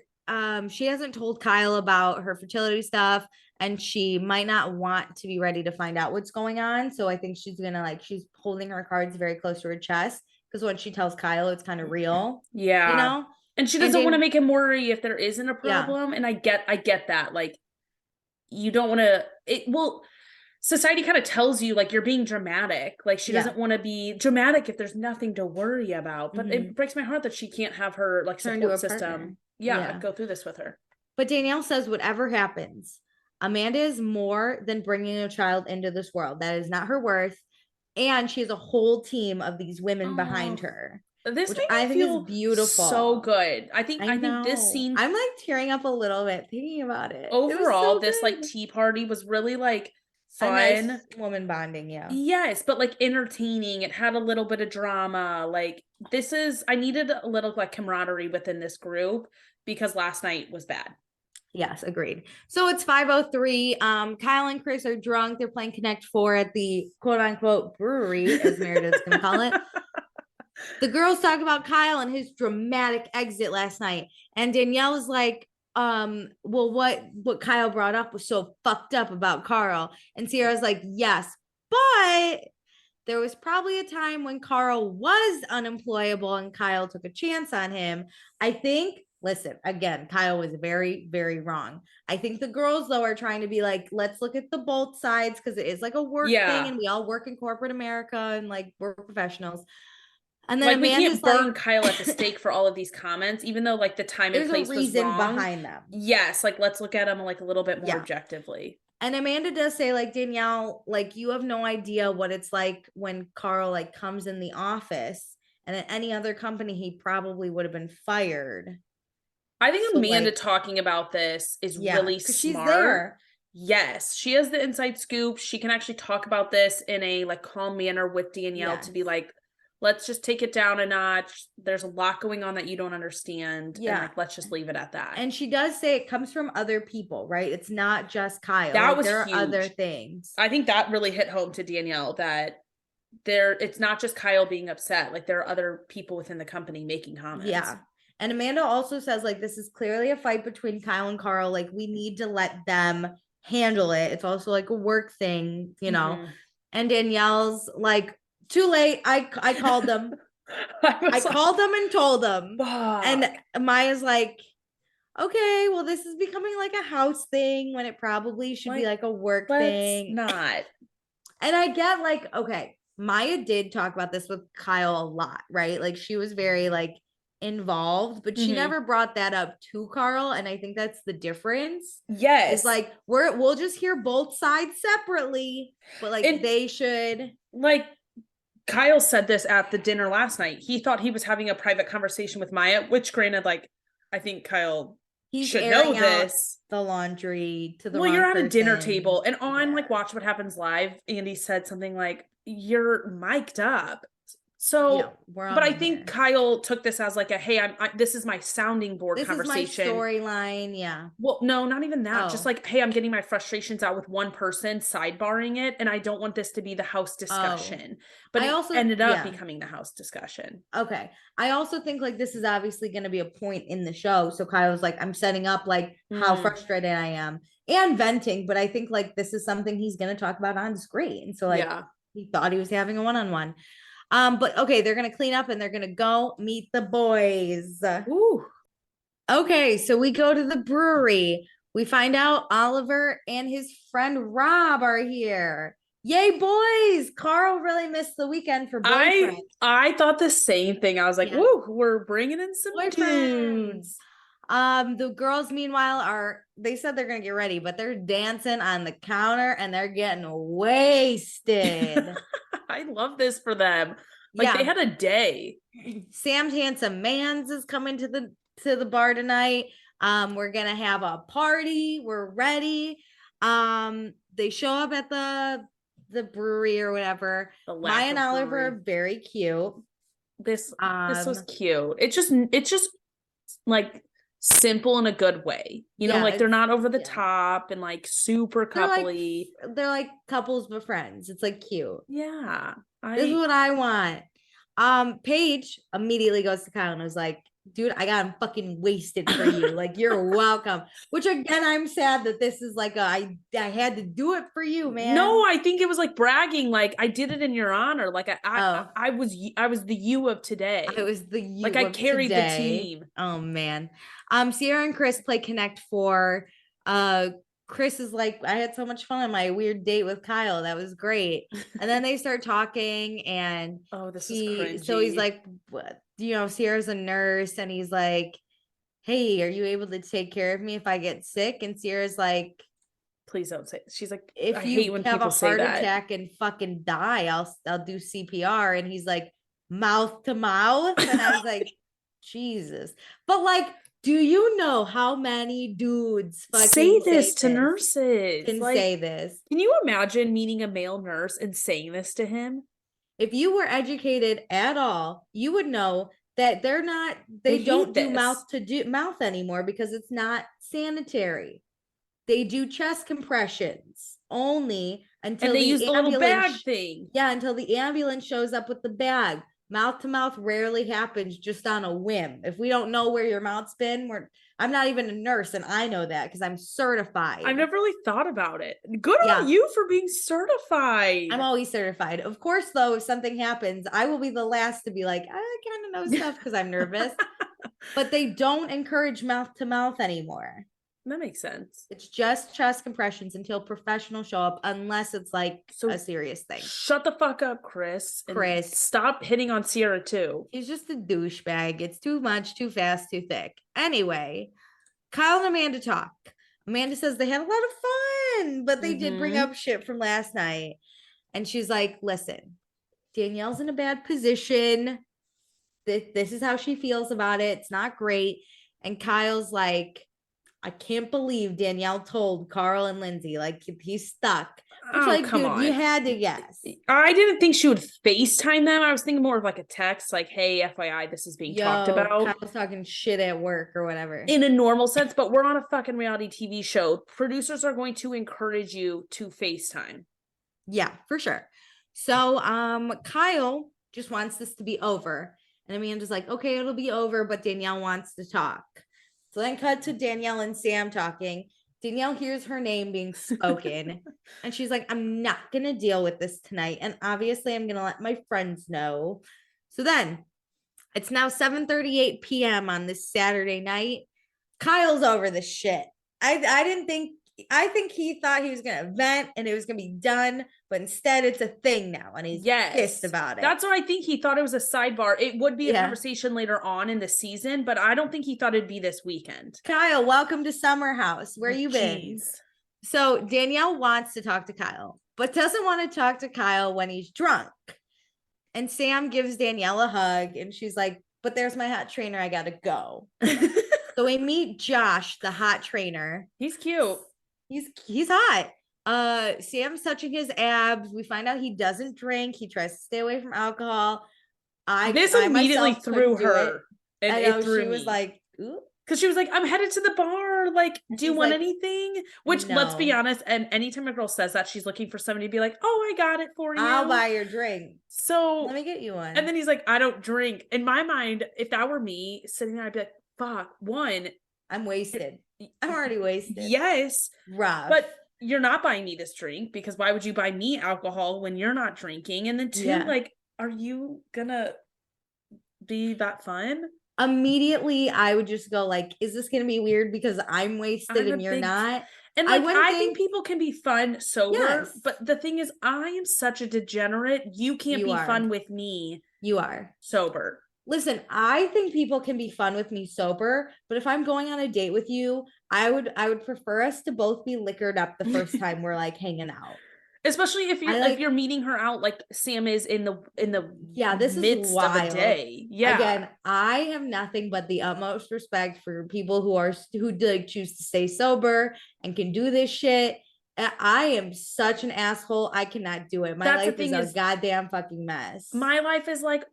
she hasn't told Kyle about her fertility stuff, and she might not want to be ready to find out what's going on. So I think she's gonna she's holding her cards very close to her chest, because when she tells Kyle, it's kind of real. Yeah. You know? And she doesn't want to make him worry if there isn't a problem. Yeah. And I get that. Like, you don't want to, society kind of tells you like you're being dramatic. Like she doesn't want to be dramatic if there's nothing to worry about. But it breaks my heart that she can't have her like support system. Go through this with her. But Danielle says whatever happens, Amanda is more than bringing a child into this world. That is not her worth. And she has a whole team of these women behind her. This which made I me think feel is beautiful. So good. I think this scene, I'm like tearing up a little bit thinking about it. Overall, this like tea party was really like fun. A nice woman bonding, yeah. Yes, but like entertaining. It had a little bit of drama. Like I needed a little like camaraderie within this group because last night was bad. Yes, agreed. So it's 5:03. Kyle and Chris are drunk. They're playing Connect 4 at the quote unquote brewery, as Meredith's gonna call it. The girls talk about Kyle and his dramatic exit last night. And Danielle is like, well, what Kyle brought up was so fucked up about Carl. And Sierra's like, yes, but there was probably a time when Carl was unemployable and Kyle took a chance on him. I think, listen, again, Kyle was very, very wrong. I think the girls, though, are trying to be like, let's look at the both sides, because it is like a work thing and we all work in corporate America and like we're professionals. And then like we can't burn Kyle at the stake for all of these comments, even though like the time and place was wrong. Behind them. Yes, like let's look at them like a little bit more objectively. And Amanda does say, like, Danielle, like, you have no idea what it's like when Carl like comes in the office, and at any other company he probably would have been fired. I think So, Amanda like, talking about this is yeah, really because she's smart. there. Yes, she has the inside scoop. She can actually talk about this in a like calm manner with Danielle to be Yes. like, let's just take it down a notch. There's a lot going on that you don't understand. And Yeah. like, let's just leave it at that. And she does say it comes from other people, right? It's not just Kyle. That Like, was there are huge. other things. I think that really hit home to Danielle that it's not just Kyle being upset. Like, there are other people within the company making comments. Yeah. And Amanda also says, like, this is clearly a fight between Kyle and Carl. Like, we need to let them handle it. It's also like a work thing, you know. Mhm. And Danielle's like, too late. I called them. I called them and told them. Fuck. And Maya's like, okay, well, this is becoming like a house thing when it probably should be like a work thing. Not. And I get, like, okay, Maya did talk about this with Kyle a lot, right? Like, she was very like involved, but she Mhm. never brought that up to Carl. And I think that's the difference. Yes. It's like we'll just hear both sides separately, but like they should. Like, Kyle said this at the dinner last night. He thought he was having a private conversation with Maya, which granted, like, I think Kyle should know this. The laundry to the well, you're at a dinner person. table, and on like Watch What Happens Live, Andy said something like, "You're mic'd up." So, Yeah, but I think Kyle took this as like a, hey, this is my sounding board conversation. This is my storyline. Yeah. Well, no, not even that. Oh. Just like, hey, I'm getting my frustrations out with one person, sidebarring it, and I don't want this to be the house discussion. But I also ended up becoming the house discussion. Okay. I also think like this is obviously going to be a point in the show. So Kyle's like, I'm setting up like how frustrated I am and venting, but I think like this is something he's going to talk about on screen. So like he thought he was having a one-on-one. But okay, they're gonna clean up and they're gonna go meet the boys. Ooh. Okay, so we go to the brewery. We find out Oliver and his friend Rob are here. Yay, boys! Carl really missed the weekend for boyfriends. I thought the same thing. I was like, woo, we're bringing in some dudes. The girls, meanwhile, they said they're gonna get ready, but they're dancing on the counter and they're getting wasted. I love this for them. Like they had a day. Sam's Handsome Mans is coming to the bar tonight. We're gonna have a party. We're ready. They show up at the brewery or whatever. Maya and Oliver are very cute. This was cute. It's just like simple in a good way, you know, like they're not over the top and like super coupley. They're like couples but friends. It's like cute. Yeah, this is what I want. Paige immediately goes to Kyle and was like, dude, I got him fucking wasted for you. Like, you're welcome. Which again, I'm sad that this is like I had to do it for you, man. No, I think it was like bragging, like I did it in your honor. Like I was the you of today. I was the you. Like I carried the team. Oh man. Sierra and Chris play Connect 4. Chris is like, I had so much fun on my weird date with Kyle. That was great. And then they start talking and this is cringy. So he's like, what? You know, Sierra's a nurse and he's like, hey, are you able to take care of me if I get sick? And Sierra's like, please don't say. She's like, if you have a heart attack and fucking die, I'll do CPR. And he's like, mouth to mouth. And I was like, Jesus. But like, do you know how many dudes say this to nurses? Can say this. Can you imagine meeting a male nurse and saying this to him? If you were educated at all, you would know that they don't do mouth anymore because it's not sanitary. They do chest compressions only until they use the little bag thing. Yeah, until the ambulance shows up with the bag. Mouth to mouth rarely happens just on a whim. If we don't know where your mouth's been, I'm not even a nurse and I know that because I'm certified. I've never really thought about it. Good on you for being certified. I'm always certified. Of course, though, if something happens, I will be the last to be like, I kind of know stuff because I'm nervous. But they don't encourage mouth to mouth anymore. That makes sense. It's just chest compressions until professionals show up, unless it's like a serious thing. Shut the fuck up, Chris. Stop hitting on Sierra too. He's just a douchebag. It's too much, too fast, too thick. Anyway, Kyle and Amanda talk. Amanda says they had a lot of fun, but they did bring Mhm. up shit from last night. And she's like, listen, Danielle's in a bad position. This is how she feels about it. It's not great. And Kyle's like, I can't believe Danielle told Carl and Lindsay, like, he's stuck. Which, Oh, like, come dude, you on. had to guess. I didn't think she would FaceTime them. I was thinking more of like a text, like, hey, FYI, this is being talked Yo, about Kyle's talking shit at work or whatever. in a normal sense, but we're on a fucking reality TV show. Producers are going to encourage you to FaceTime. Yeah, for sure. So Kyle just wants this to be over. And Amanda's like, okay, it'll be over, but Danielle wants to talk. So then cut to Danielle and Sam talking. Danielle hears her name being spoken. And she's like, I'm not gonna deal with this tonight. And obviously I'm gonna let my friends know. So then it's now 7:38 p.m. on this Saturday night. Kyle's over this shit. I think he thought he was gonna vent and it was gonna be done, but instead it's a thing now, and he's pissed about it. That's what I think. He thought it was a sidebar. It would be a Yeah. conversation later on in the season, but I don't think he thought it'd be this weekend. Kyle, welcome to Summer House. Where you been? Jeez. So Danielle wants to talk to Kyle, but doesn't want to talk to Kyle when he's drunk. And Sam gives Danielle a hug, and she's like, but there's my hot trainer. I gotta go. So we meet Josh, the hot trainer. He's cute. He's hot. Sam's touching his abs. We find out he doesn't drink. He tries to stay away from alcohol. I immediately myself threw couldn't do her. it. And I know it threw she was me. like, ooh. Because she was like, I'm headed to the bar. Like, And do you she's want like, anything? Which, let's be no. honest, and anytime a girl says that, she's looking for somebody to be like, oh, I got it for you. I'll buy your drink. So let me get you one. And then he's like, I don't drink. In my mind, if that were me sitting there, I'd be like, fuck, one, I'm wasted. I'm already wasted. Yes. Rough. But you're not buying me this drink, because why would you buy me alcohol when you're not drinking? And then two, Yeah. like, are you gonna be that fun? Immediately I would just go like, is this gonna be weird because I'm wasted and you're not? And like, I think people can be fun sober, Yes. but the thing is, I am such a degenerate. You can't be fun with me. You are sober. Listen, I think people can be fun with me sober, but if I'm going on a date with you, I would prefer us to both be liquored up the first time we're like hanging out. Especially if you're meeting her out like Sam is in the this midst is wild. of a day. Yeah. Again, I have nothing but the utmost respect for people who like choose to stay sober and can do this shit. I am such an asshole. I cannot do it. My life is a goddamn fucking mess. My life is like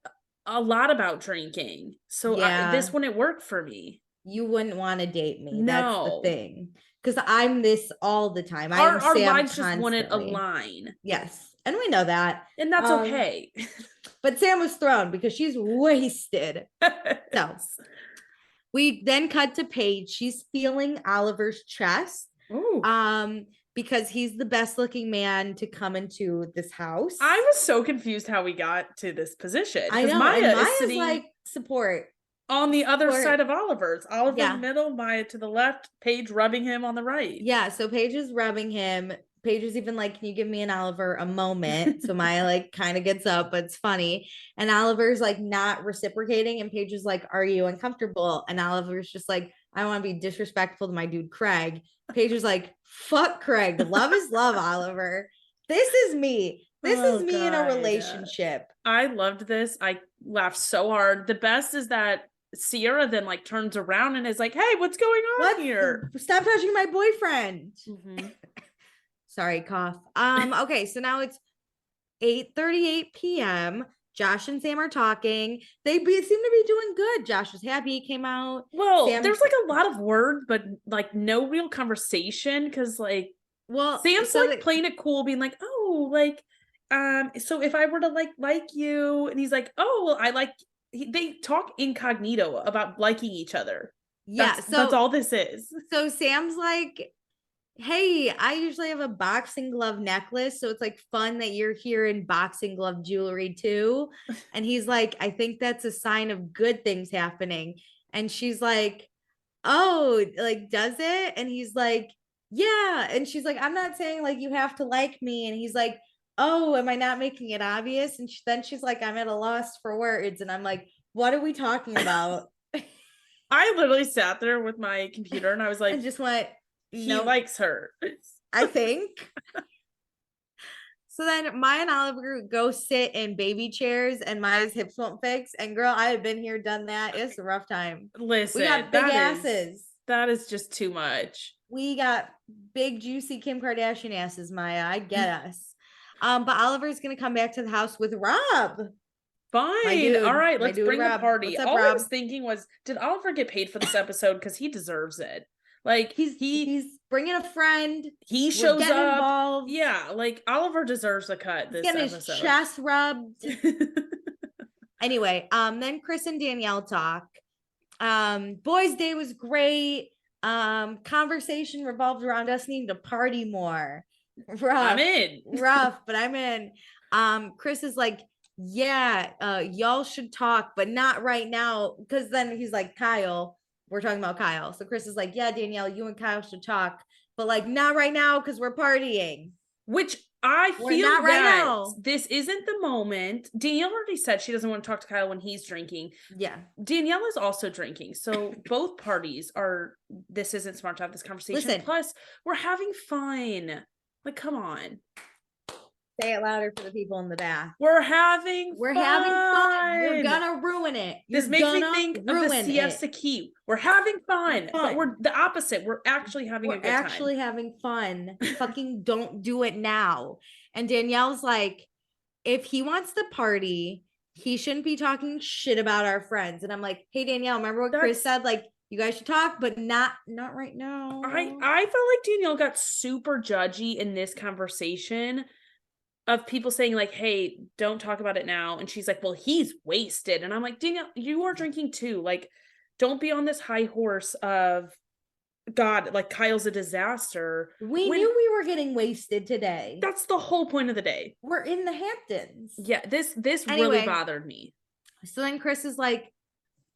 a lot about drinking. So this wouldn't work for me. You wouldn't want to date me. No. That's the thing. Because I'm this all the time. Our lives just wouldn't align. Yes. And we know that. And that's okay. But Sam was thrown because she's wasted. So we then cut to Paige. She's feeling Oliver's chest. Ooh. Because he's the best looking man to come into this house. I was so confused how we got to this position. I know. Maya's like support. On the other side of Oliver's. Oliver in the middle, Maya to the left, Paige rubbing him on the right. Yeah, so Paige is rubbing him. Paige is even like, can you give me and Oliver a moment? So Maya like kind of gets up, but it's funny. And Oliver's like not reciprocating. And Paige is like, are you uncomfortable? And Oliver's just like, I don't want to be disrespectful to my dude Craig. Paige is like, fuck Craig. Love is love, Oliver. This is me. This is me in a relationship. I loved this. I laughed so hard. The best is that Sierra then like turns around and is like, hey, what's going on here? Stop touching my boyfriend. Mm-hmm. Sorry, cough. Okay, so now it's 8:38 p.m. Josh and Sam are talking. They seem to be doing good. Josh was happy he came out. Well, there's like a lot of words, but like no real conversation, because like, Sam's like playing it cool, being like, oh, like, so if I were to like you, and he's like, oh, well, I like. They talk incognito about liking each other. Yeah, that's all this is. So Sam's like, hey, I usually have a boxing glove necklace, so it's like fun that you're here in boxing glove jewelry too. And he's like, I think that's a sign of good things happening. And she's like, oh, like, does it? And he's like, yeah. And she's like, I'm not saying like you have to like me. And he's like, oh, am I not making it obvious? And then she's like, I'm at a loss for words. And I'm like, what are we talking about? I literally sat there with my computer and I was like, I just went, He likes her. I think. So then Maya and Oliver go sit in baby chairs and Maya's hips won't fix. And girl, I have been here, done that. It's a rough time. Listen, we got big asses. That is just too much. We got big, juicy Kim Kardashian asses, Maya. I get us. But Oliver's gonna come back to the house with Rob. Fine. All right, let's bring the party. Up, all Rob? I was thinking was, did Oliver get paid for this episode? Because he deserves it. Like he's bringing a friend. He shows up. Involved. Yeah, like Oliver deserves a cut. This getting episode. His chest rubbed. Anyway, then Chris and Danielle talk. Boys' Day was great. Conversation revolved around us needing to party more. Rough. I'm in. Rough, but I'm in. Chris is like, yeah, y'all should talk, but not right now. Because then he's like, Kyle, we're talking about Kyle. So Chris is like, yeah, Danielle, you and Kyle should talk, but like not right now because we're partying. Which I feel not right that now. This isn't the moment. Danielle already said she doesn't want to talk to Kyle when he's drinking. Yeah. Danielle is also drinking. So both parties are, this isn't smart to have this conversation. Listen. Plus, we're having fun. Like, come on. Say it louder for the people in the back. We're having fun. You're gonna ruin it. This makes me think of the siesta key. We're having fun. But we're the opposite. We're actually having a good time. We're actually having fun. Fucking don't do it now. And Danielle's like, if he wants to party, he shouldn't be talking shit about our friends. And I'm like, hey, Danielle, remember what Chris said? Like, you guys should talk, but not right now. I felt like Danielle got super judgy in this conversation of people saying like, hey, don't talk about it now. And she's like, well, he's wasted. And I'm like, Danielle, you are drinking too. Like, don't be on this high horse of God, like Kyle's a disaster. We knew we were getting wasted today. That's the whole point of the day. We're in the Hamptons. Yeah, this anyway, really bothered me. So then Chris is like,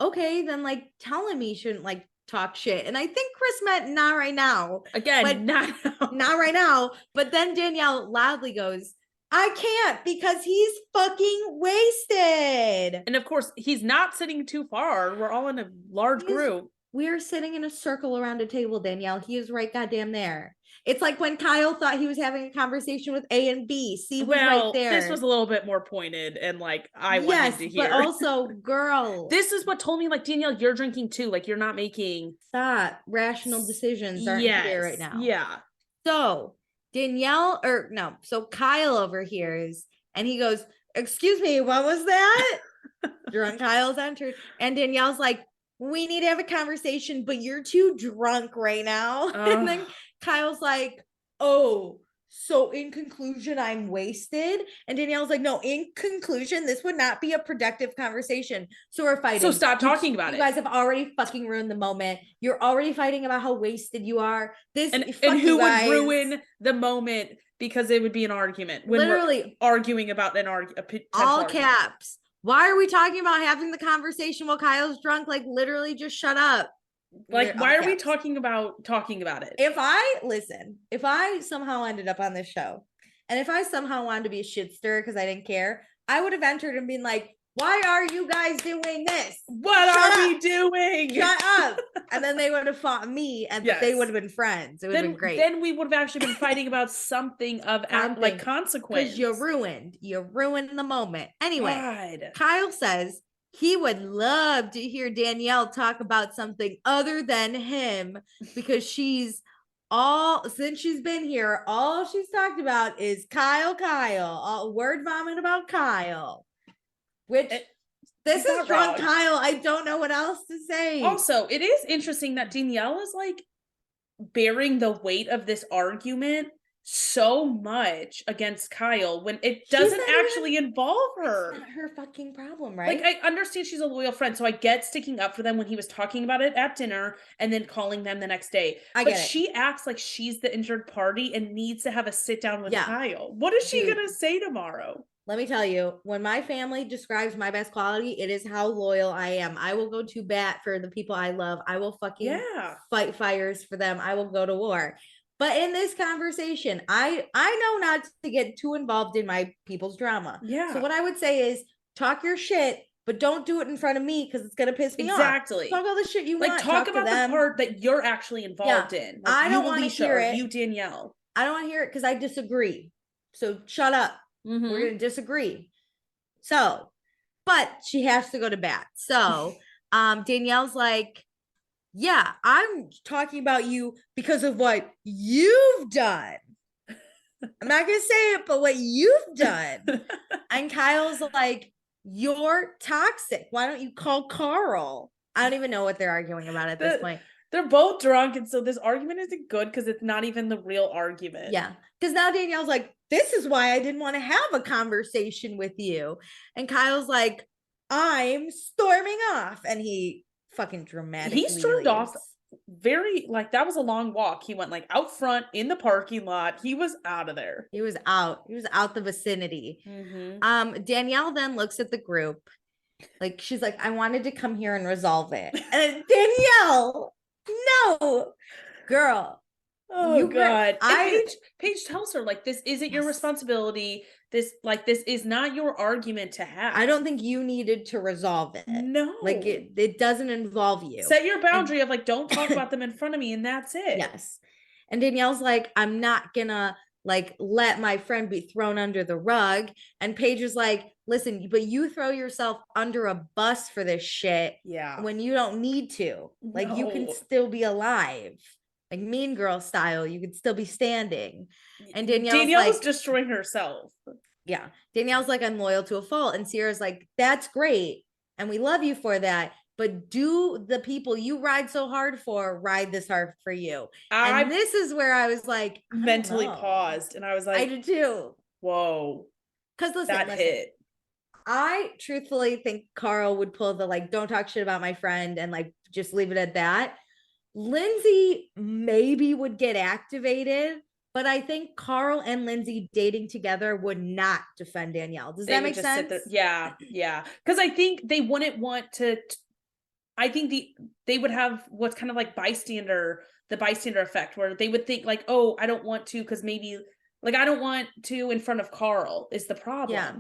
okay, then like tell him he shouldn't like talk shit. And I think Chris meant not right now. Again, but not right now. But then Danielle loudly goes, I can't because he's fucking wasted. And of course, he's not sitting too far. We're all in a large group. We're sitting in a circle around a table, Danielle. He is right goddamn there. It's like when Kyle thought he was having a conversation with A and B. C was right there. This was a little bit more pointed and like I wanted to hear. But also, girl. This is what told me like, Danielle, you're drinking too. Like you're not making rational decisions aren't here right now. Yeah. So so Kyle overhears and he goes, excuse me, what was that? Drunk Kyle's entered. And Danielle's like, we need to have a conversation, but you're too drunk right now. And then Kyle's like, oh, so in conclusion, I'm wasted. And Danielle's like, no, in conclusion, this would not be a productive conversation. So we're fighting. So stop talking about it. You guys have already fucking ruined the moment. You're already fighting about how wasted you are. And who would ruin the moment because it would be an argument when literally we're arguing about all caps. Why are we talking about having the conversation while Kyle's drunk? Like literally just shut up. Like, why are we talking about it? If I somehow ended up on this show and if I somehow wanted to be a shit stirrer because I didn't care, I would have entered and been like, why are you guys doing this? What are we doing? Shut up. And then they would have fought me and they would have been friends. It would have been great. Then we would have actually been fighting about something of like consequence. Because you ruined the moment. Anyway, God. Kyle says he would love to hear Danielle talk about something other than him because since she's been here, all she's talked about is Kyle, all word vomit about Kyle. Which this is drunk Kyle. I don't know what else to say. Also, it is interesting that Danielle is like bearing the weight of this argument so much against Kyle when it doesn't actually involve her. It's not her fucking problem, right? Like I understand she's a loyal friend, so I get sticking up for them when he was talking about it at dinner and then calling them the next day. But she acts like she's the injured party and needs to have a sit down with Kyle. What is she gonna say tomorrow? Let me tell you, when my family describes my best quality, it is how loyal I am. I will go to bat for the people I love. I will fucking fight fires for them. I will go to war. But in this conversation, I know not to get too involved in my people's drama. Yeah. So what I would say is talk your shit, but don't do it in front of me because it's gonna piss me off. Exactly. Talk all the shit you like want. talk to about the them. part that you're actually involved in. Like, I don't want to Alicia, hear or it. you, Danielle. I don't want to hear it because I disagree. So shut up. Mhm. We're gonna disagree. So, but she has to go to bat. So Danielle's like, yeah, I'm talking about you because of what you've done. I'm not gonna say it, but what you've done. And Kyle's like, you're toxic. Why don't you call Carl? I don't even know what they're arguing about at this point. They're both drunk, and so this argument isn't good because it's not even the real argument. Yeah, because now Danielle's like, this is why I didn't want to have a conversation with you. And Kyle's like, I'm storming off. And he fucking dramatically He stormed leaves. off very, like, that was a long walk. He went like out front in the parking lot. He was out of there. He was out the vicinity. Mm-hmm. Danielle then looks at the group, like she's like, I wanted to come here and resolve it. And Danielle, no, girl. Oh God. Paige tells her, like, this isn't your responsibility. This is not your argument to have. I don't think you needed to resolve it. No. Like it doesn't involve you. Set your boundary of like, don't talk about them in front of me, and that's it. Yes. And Danielle's like, I'm not gonna like let my friend be thrown under the rug. And Paige is like, listen, but you throw yourself under a bus for this shit. Yeah. When you don't need to. Like you can still be alive. Like Mean Girl style, you could still be standing. And Danielle was destroying herself. Yeah. Danielle's like, I'm loyal to a fault. And Sierra's like, that's great. And we love you for that. But do the people you ride so hard for ride this hard for you? And this is where I was like, mentally paused. And I was like, I did too. Whoa. Because listen, hit. I truthfully think Carl would pull the like, don't talk shit about my friend and like just leave it at that. Lindsay maybe would get activated, but I think Carl and Lindsay dating together would not defend Danielle. Does that make sense? Yeah. Because I think they wouldn't want to. I think they would have what's kind of like the bystander effect, where they would think like, oh, I don't want to because maybe like I don't want to in front of Carl is the problem. Yeah.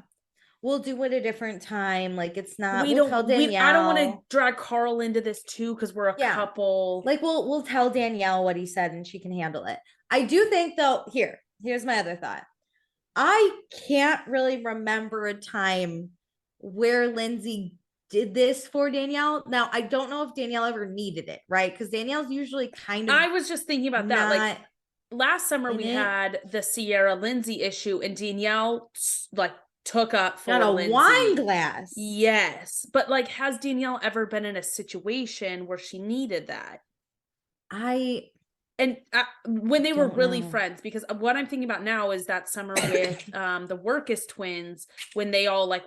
We'll do it a different time. Like it's not. I don't want to drag Carl into this too because we're a couple. Like we'll tell Danielle what he said and she can handle it. I do think though. Here's my other thought. I can't really remember a time where Lindsay did this for Danielle. Now I don't know if Danielle ever needed it, right? Because Danielle's usually kind of. I was just thinking about that. Like last summer we had the Sierra Lindsay issue, and Danielle like took up for Lindsay. Wine glass. Yes. But like, has Danielle ever been in a situation where she needed that? When they were really friends, because what I'm thinking about now is that summer with the Workus twins, when they all like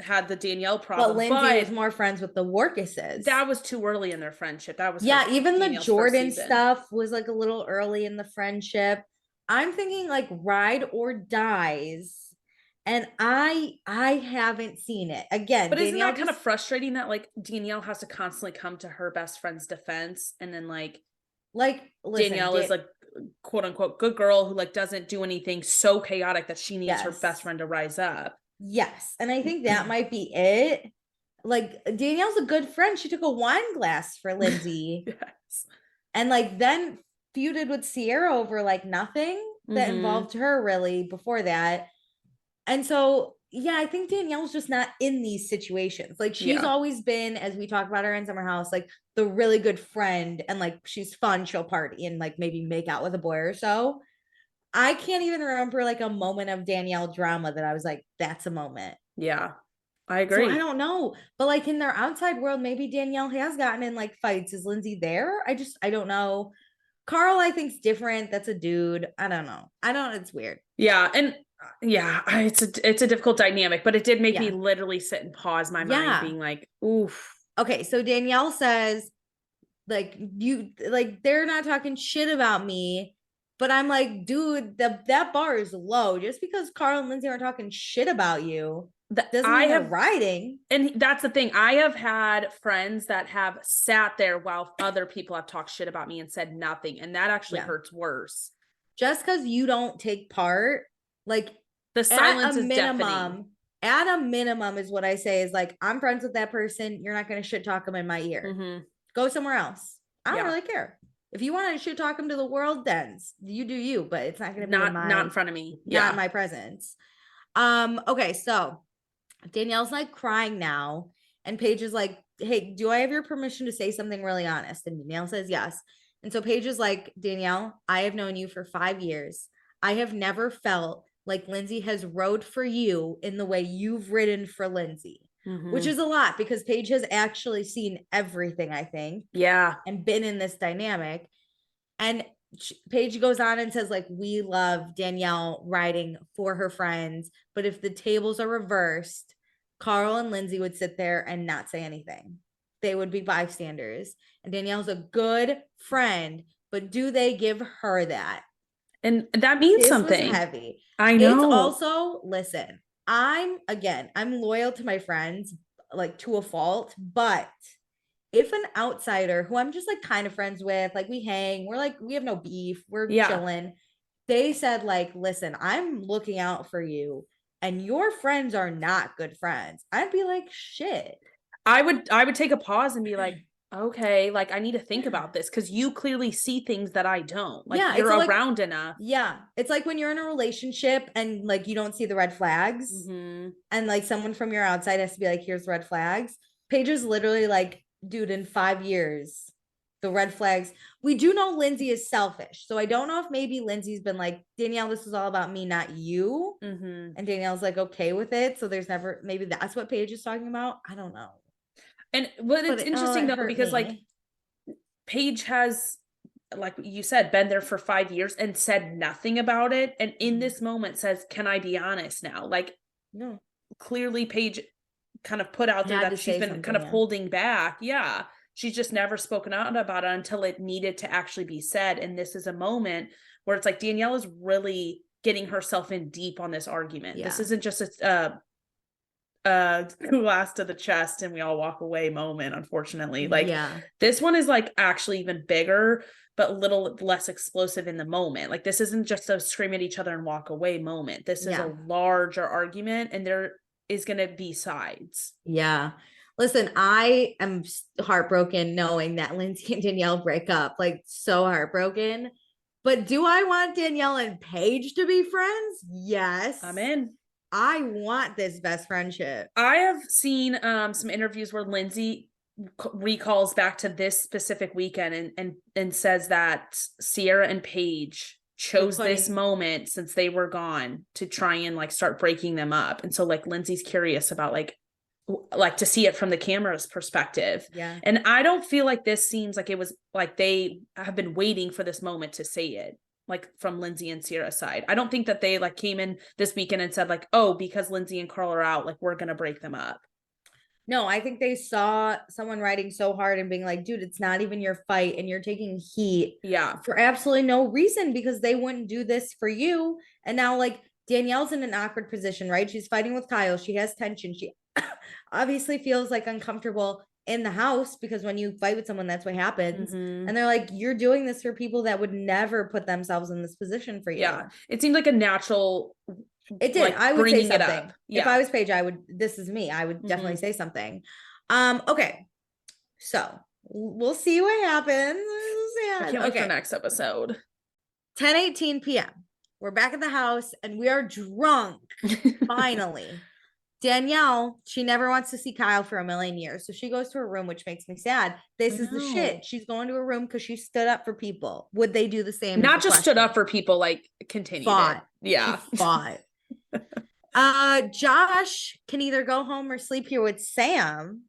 had the Danielle problem. But Lindsay was more friends with the Workuses. That was too early in their friendship. That was even the Jordan stuff was like a little early in the friendship. I'm thinking like ride or dies. And I haven't seen it again. But isn't that kind of frustrating that like Danielle has to constantly come to her best friend's defense, and then like listen, Danielle is like quote unquote good girl who like doesn't do anything so chaotic that she needs her best friend to rise up. Yes, and I think that might be it. Like Danielle's a good friend. She took a wine glass for Lindsay. Yes. And like then feuded with Sierra over like nothing that involved her really before that. And so, yeah, I think Danielle's just not in these situations. Like she's always been, as we talk about her in Summer House, like the really good friend, and like she's fun, she'll party and like maybe make out with a boy or so. I can't even remember like a moment of Danielle drama that I was like, that's a moment. Yeah, I agree. So I don't know. But like in their outside world, maybe Danielle has gotten in like fights. Is Lindsay there? I don't know. Carl, I think's different. That's a dude. I don't know. It's weird. Yeah. And yeah, it's a difficult dynamic, but it did make me literally sit and pause my mind being like, oof. Okay. So Danielle says like, they're not talking shit about me, but I'm like, dude, that bar is low. Just because Carl and Lindsay aren't talking shit about you doesn't mean they're riding. And that's the thing. I have had friends that have sat there while other people have talked shit about me and said nothing. And that actually hurts worse. Just because you don't take part, like the silence is deafening. at a minimum is what I say is like, I'm friends with that person. You're not going to shit talk them in my ear. Mm-hmm. Go somewhere else. I don't Yeah. really care. If you want to shit talk them to the world, then you do you, but it's not going to be Not in front of me. not Yeah. in my presence. Okay, so Danielle's like crying now, and Paige is like, hey, do I have your permission to say something really honest? And Danielle says yes. And so Paige is like, Danielle, I have known you for 5 years. I have never felt like Lindsay has rode for you in the way you've ridden for Lindsay, which is a lot because Paige has actually seen everything, I think. Yeah. And been in this dynamic. And Paige goes on and says, like, we love Danielle riding for her friends, but if the tables are reversed, Carl and Lindsay would sit there and not say anything. They would be bystanders. And Danielle's a good friend, but do they give her that? And that means this something. Was heavy. I know. It's also, listen, I'm loyal to my friends, like to a fault, but if an outsider who I'm just like kind of friends with, like we hang, we're like, we have no beef, we're chilling. They said, like, listen, I'm looking out for you and your friends are not good friends. I'd be like, shit. I would take a pause and be like, okay, like I need to think about this because you clearly see things that I don't. Like you're around enough. Yeah. It's like when you're in a relationship and like you don't see the red flags and like someone from your outside has to be like, here's the red flags. Paige is literally like, dude, in 5 years, the red flags. We do know Lindsay is selfish. So I don't know if maybe Lindsay's been like, Danielle, this is all about me, not you. And Danielle's like, okay with it. So there's never, maybe that's what Paige is talking about. I don't know. But it's interesting though, because like Paige has, like you said, been there for 5 years and said nothing about it. And in this moment says, can I be honest now? Like, no. Clearly Paige kind of put out there that she's been kind of holding back. Yeah. She's just never spoken out about it until it needed to actually be said. And this is a moment where it's like Danielle is really getting herself in deep on this argument. Yeah. This isn't just a glass to the chest and we all walk away moment, unfortunately. Like this one is like actually even bigger, but a little less explosive in the moment. Like this isn't just a scream at each other and walk away moment. This is a larger argument and there is going to be sides. Yeah. Listen, I am heartbroken knowing that Lindsay and Danielle break up, like so heartbroken. But do I want Danielle and Paige to be friends? Yes. I'm in. I want this best friendship. I have seen some interviews where Lindsay recalls back to this specific weekend and says that Sierra and Paige chose this moment since they were gone to try and like start breaking them up. And so like Lindsay's curious about like to see it from the camera's perspective. Yeah. And I don't feel like this seems like it was like they have been waiting for this moment to say it. Like from Lindsay and Sierra's side. I don't think that they like came in this weekend and said like, oh, because Lindsay and Carl are out, like we're going to break them up. No, I think they saw someone riding so hard and being like, dude, it's not even your fight and you're taking heat for absolutely no reason because they wouldn't do this for you. And now like Danielle's in an awkward position, right? She's fighting with Kyle. She has tension. She obviously feels like uncomfortable in the house because when you fight with someone, that's what happens. And they're like, you're doing this for people that would never put themselves in this position for you. Yeah. It seemed like a natural. It did. Like, I would say something. If I was Paige, I would, this is me. I would definitely say something. Okay. So we'll see what happens. I can't wait for next episode. 10:18 p.m. We're back at the house and we are drunk. Finally. Danielle, she never wants to see Kyle for a million years. So she goes to her room, which makes me sad. This is the shit. She's going to her room because she stood up for people. Would they do the same? Not just stood up for people, like continued. Fought. Yeah. She fought. Josh can either go home or sleep here with Sam.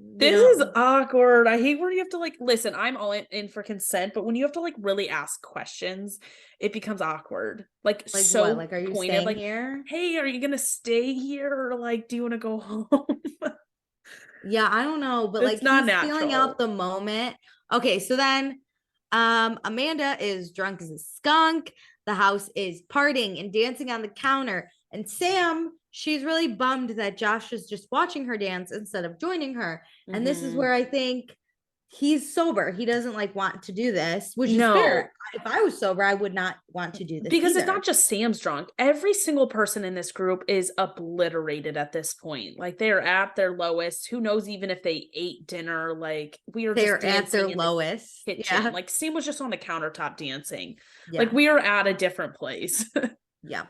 This is awkward. I hate where you have to like listen. I'm all in for consent, but when you have to like really ask questions, it becomes awkward. Like so, what? Like, are you pointed, staying like, here? Hey, are you gonna stay here, or like, do you want to go home? Yeah, I don't know, but it's like not he's natural. Feeling out the moment. Okay, so then, Amanda is drunk as a skunk. The house is partying and dancing on the counter, and Sam. She's really bummed that Josh is just watching her dance instead of joining her. And this is where I think he's sober. He doesn't like want to do this, which is No. fair. If I was sober, I would not want to do this Because either. it's not just Sam's drunk. Every single person in this group is obliterated at this point. Like they are at their lowest. Who knows even if they ate dinner? Like we are They're just at their dancing in the lowest. kitchen. Yeah. Like Sam was just on the countertop dancing. Yeah. Like we are at a different place. Yeah.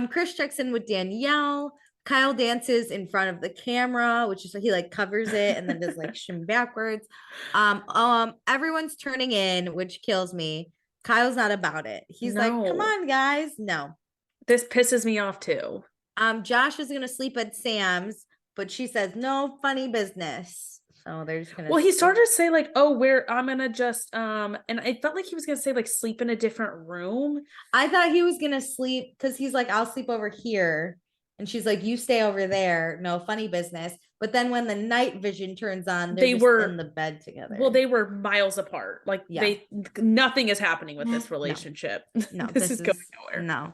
Chris checks in with Danielle. Kyle dances in front of the camera, which is he like covers it and then does like shim backwards. Everyone's turning in, which kills me. Kyle's not about it. He's like, come No. on, guys. No. This pisses me off too. Josh is gonna sleep at Sam's, but she says no funny business. So they're just gonna Well, he started to say like, oh, where I'm gonna just and I felt like he was gonna say like sleep in a different room. I thought he was gonna sleep because he's like, I'll sleep over here. And she's like, you stay over there. No funny business. But then when the night vision turns on, they were in the bed together. Well, they were miles apart. Like nothing is happening with this relationship. No, this is going nowhere. No.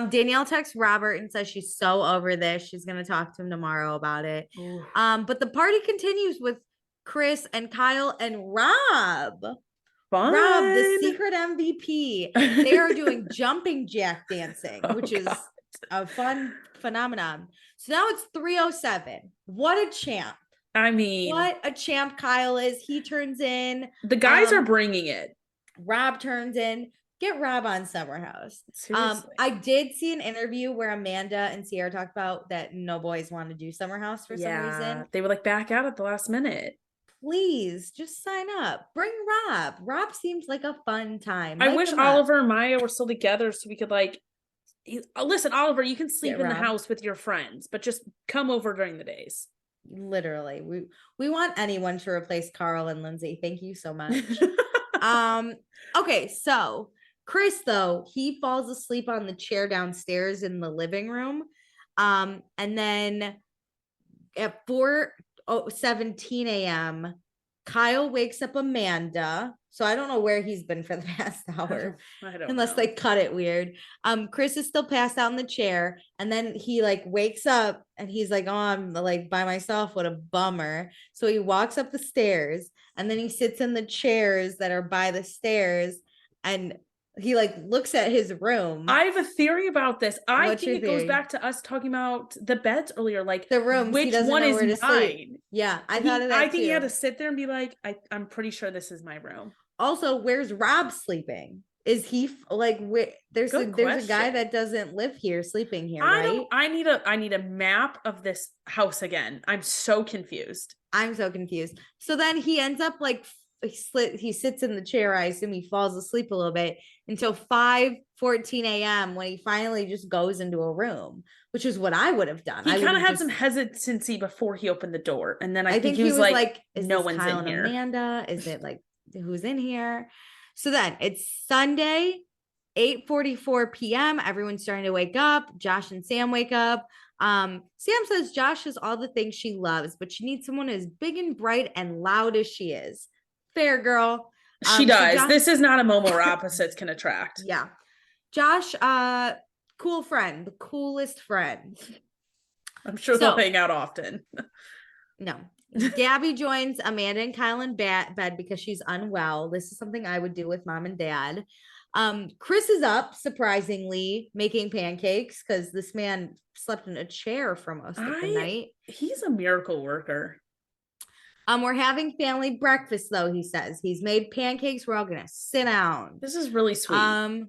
Danielle texts Robert and says she's so over this. She's gonna talk to him tomorrow about it. Ooh. But the party continues with Chris and Kyle and Rob. Fun. Rob, the secret MVP. They are doing jumping jack dancing, which is a fun phenomenon. So now it's 3:07. What a champ. I mean, what a champ Kyle is. He turns in. The guys are bringing it. Rob turns in. Get Rob on Summer House. Seriously. I did see an interview where Amanda and Sierra talked about that no boys want to do Summer House for some reason. They would like back out at the last minute. Please just sign up. Bring Rob. Rob seems like a fun time. I wish Oliver and Maya were still together so we could like listen, Oliver, you can sleep in the house with your friends, but just come over during the days. Literally. We want anyone to replace Carl and Lindsay. Thank you so much. Okay, so Chris, though, he falls asleep on the chair downstairs in the living room. And then at 4:17 a.m., Kyle wakes up Amanda. So I don't know where he's been for the past hour. I don't unless know. they cut it weird. Chris is still passed out in the chair, and then he like wakes up and he's like, oh, I'm like by myself. What a bummer. So he walks up the stairs and then he sits in the chairs that are by the stairs and he like looks at his room. I have a theory about this. I What's think your it goes theory? back to us talking about the beds earlier, like The rooms. which one is mine? Yeah, I thought of that. I think he had too. to sit there and be like, I'm pretty sure this is my room. Also, where's Rob sleeping? Is he like there's a guy that doesn't live here sleeping here, right? I need a map of this house again. I'm so confused. I'm so confused. So then he ends up like he sits in the chair. I assume he falls asleep a little bit until 5:14 a.m. when he finally just goes into a room, which is what I would have done. He kind of had some hesitancy before he opened the door, and then I think he was like, is no this one's Kyle in here. Amanda, is it like who's in here? So then it's Sunday, 8:44 p.m. Everyone's starting to wake up. Josh and Sam wake up. Sam says Josh has all the things she loves, but she needs someone as big and bright and loud as she is. Fair, girl. She does. So this is not a moment where opposites can attract. Yeah. Josh, cool friend, the coolest friend. I'm sure they'll hang out often. No. Gabby joins Amanda and Kyle in bed because she's unwell. This is something I would do with mom and dad. Chris is up, surprisingly, making pancakes because this man slept in a chair for most of the night. He's a miracle worker. We're having family breakfast, though, he says. He's made pancakes. We're all gonna sit down. This is really sweet.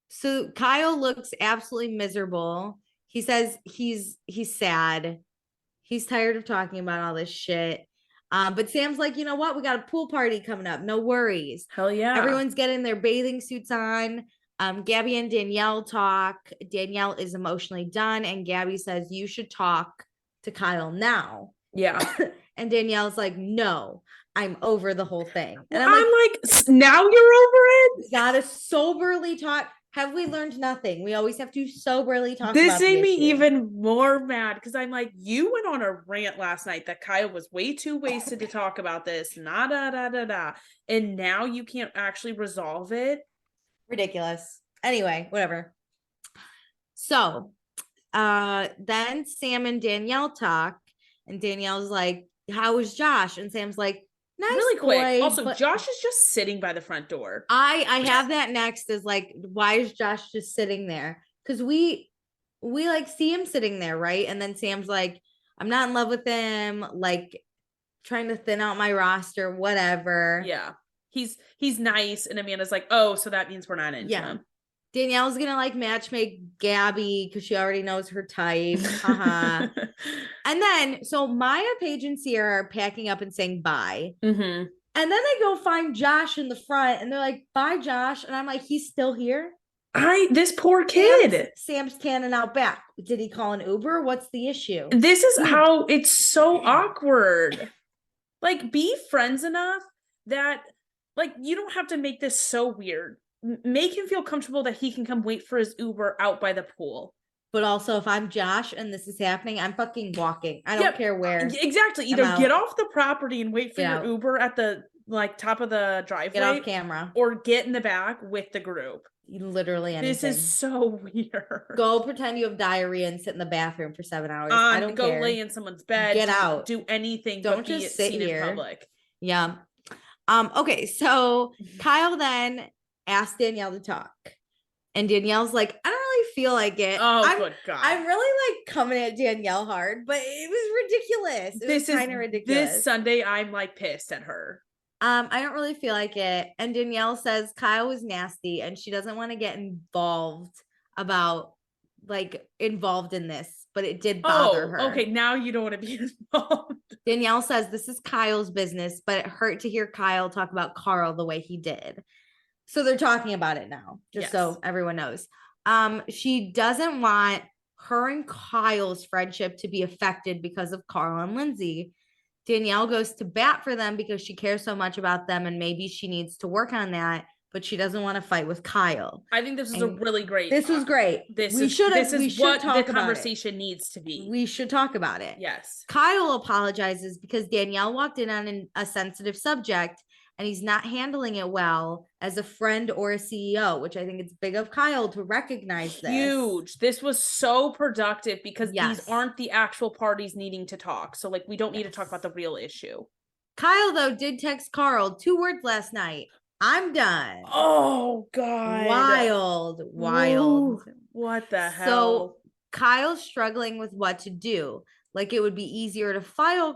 So Kyle looks absolutely miserable. He says he's sad. He's tired of talking about all this shit. But Sam's like, you know what? We got a pool party coming up. No worries. Hell yeah. Everyone's getting their bathing suits on. Gabby and Danielle talk. Danielle is emotionally done. And Gabby says, you should talk to Kyle now. Yeah. And Danielle's like, no, I'm over the whole thing. And I'm like, now you're over it? We gotta soberly talk. Have we learned nothing? We always have to soberly talk. This made me even more mad because I'm like, you went on a rant last night that Kyle was way too wasted to talk about this. And now you can't actually resolve it. Ridiculous. Anyway, whatever. So then Sam and Danielle talk, and Danielle's like, how was Josh? And Sam's like, Nice really quick. boy, Also, but Josh is just sitting by the front door. I have that next is like, why is Josh just sitting there? Because we like see him sitting there, right? And then Sam's like, I'm not in love with him, like trying to thin out my roster, whatever. Yeah. He's nice, and Amanda's like, oh, so that means we're not into him. Danielle's gonna like matchmake Gabby because she already knows her type. Haha. And then so Maya, Paige, and Sierra are packing up and saying bye. Mm-hmm. And then they go find Josh in the front and they're like, bye, Josh. And I'm like, he's still here. This poor kid. Sam's cannon out back. Did he call an Uber? What's the issue? This is how it's so awkward. Like, be friends enough that, like, you don't have to make this so weird. Make him feel comfortable that he can come wait for his Uber out by the pool. But also, if I'm Josh and this is happening, I'm fucking walking. I don't care where. Exactly. Either get off the property and wait for your Uber at the like top of the driveway. Get off camera. Or get in the back with the group. Literally anything. This is so weird. Go pretend you have diarrhea and sit in the bathroom for 7 hours. I don't care. Go lay in someone's bed. Get out. Do anything. Don't just sit here in public. Yeah. Okay. So Kyle then asked Danielle to talk. And Danielle's like, I don't really feel like it. Oh, good God. I'm really like coming at Danielle hard, but it was ridiculous. It was kind of ridiculous. This Sunday, I'm like pissed at her. I don't really feel like it. And Danielle says Kyle was nasty and she doesn't want to get involved in this, but it did bother her. Okay. Now you don't want to be involved. Danielle says this is Kyle's business, but it hurt to hear Kyle talk about Carl the way he did. So they're talking about it now, just so everyone knows. She doesn't want her and Kyle's friendship to be affected because of Carl and Lindsay. Danielle goes to bat for them because she cares so much about them and maybe she needs to work on that, but she doesn't want to fight with Kyle. I think this is a really great. This was great. This is what the conversation needs to be. We should talk about it. Yes. Kyle apologizes because Danielle walked in on a sensitive subject and he's not handling it well as a friend or a CEO, which I think it's big of Kyle to recognize this. Huge. This was so productive because these aren't the actual parties needing to talk. So like, we don't need to talk about the real issue. Kyle, though, did text Carl 2 words last night. I'm done. Oh, God. Wild. Ooh, what the hell? So Kyle's struggling with what to do. Like, it would be easier to fire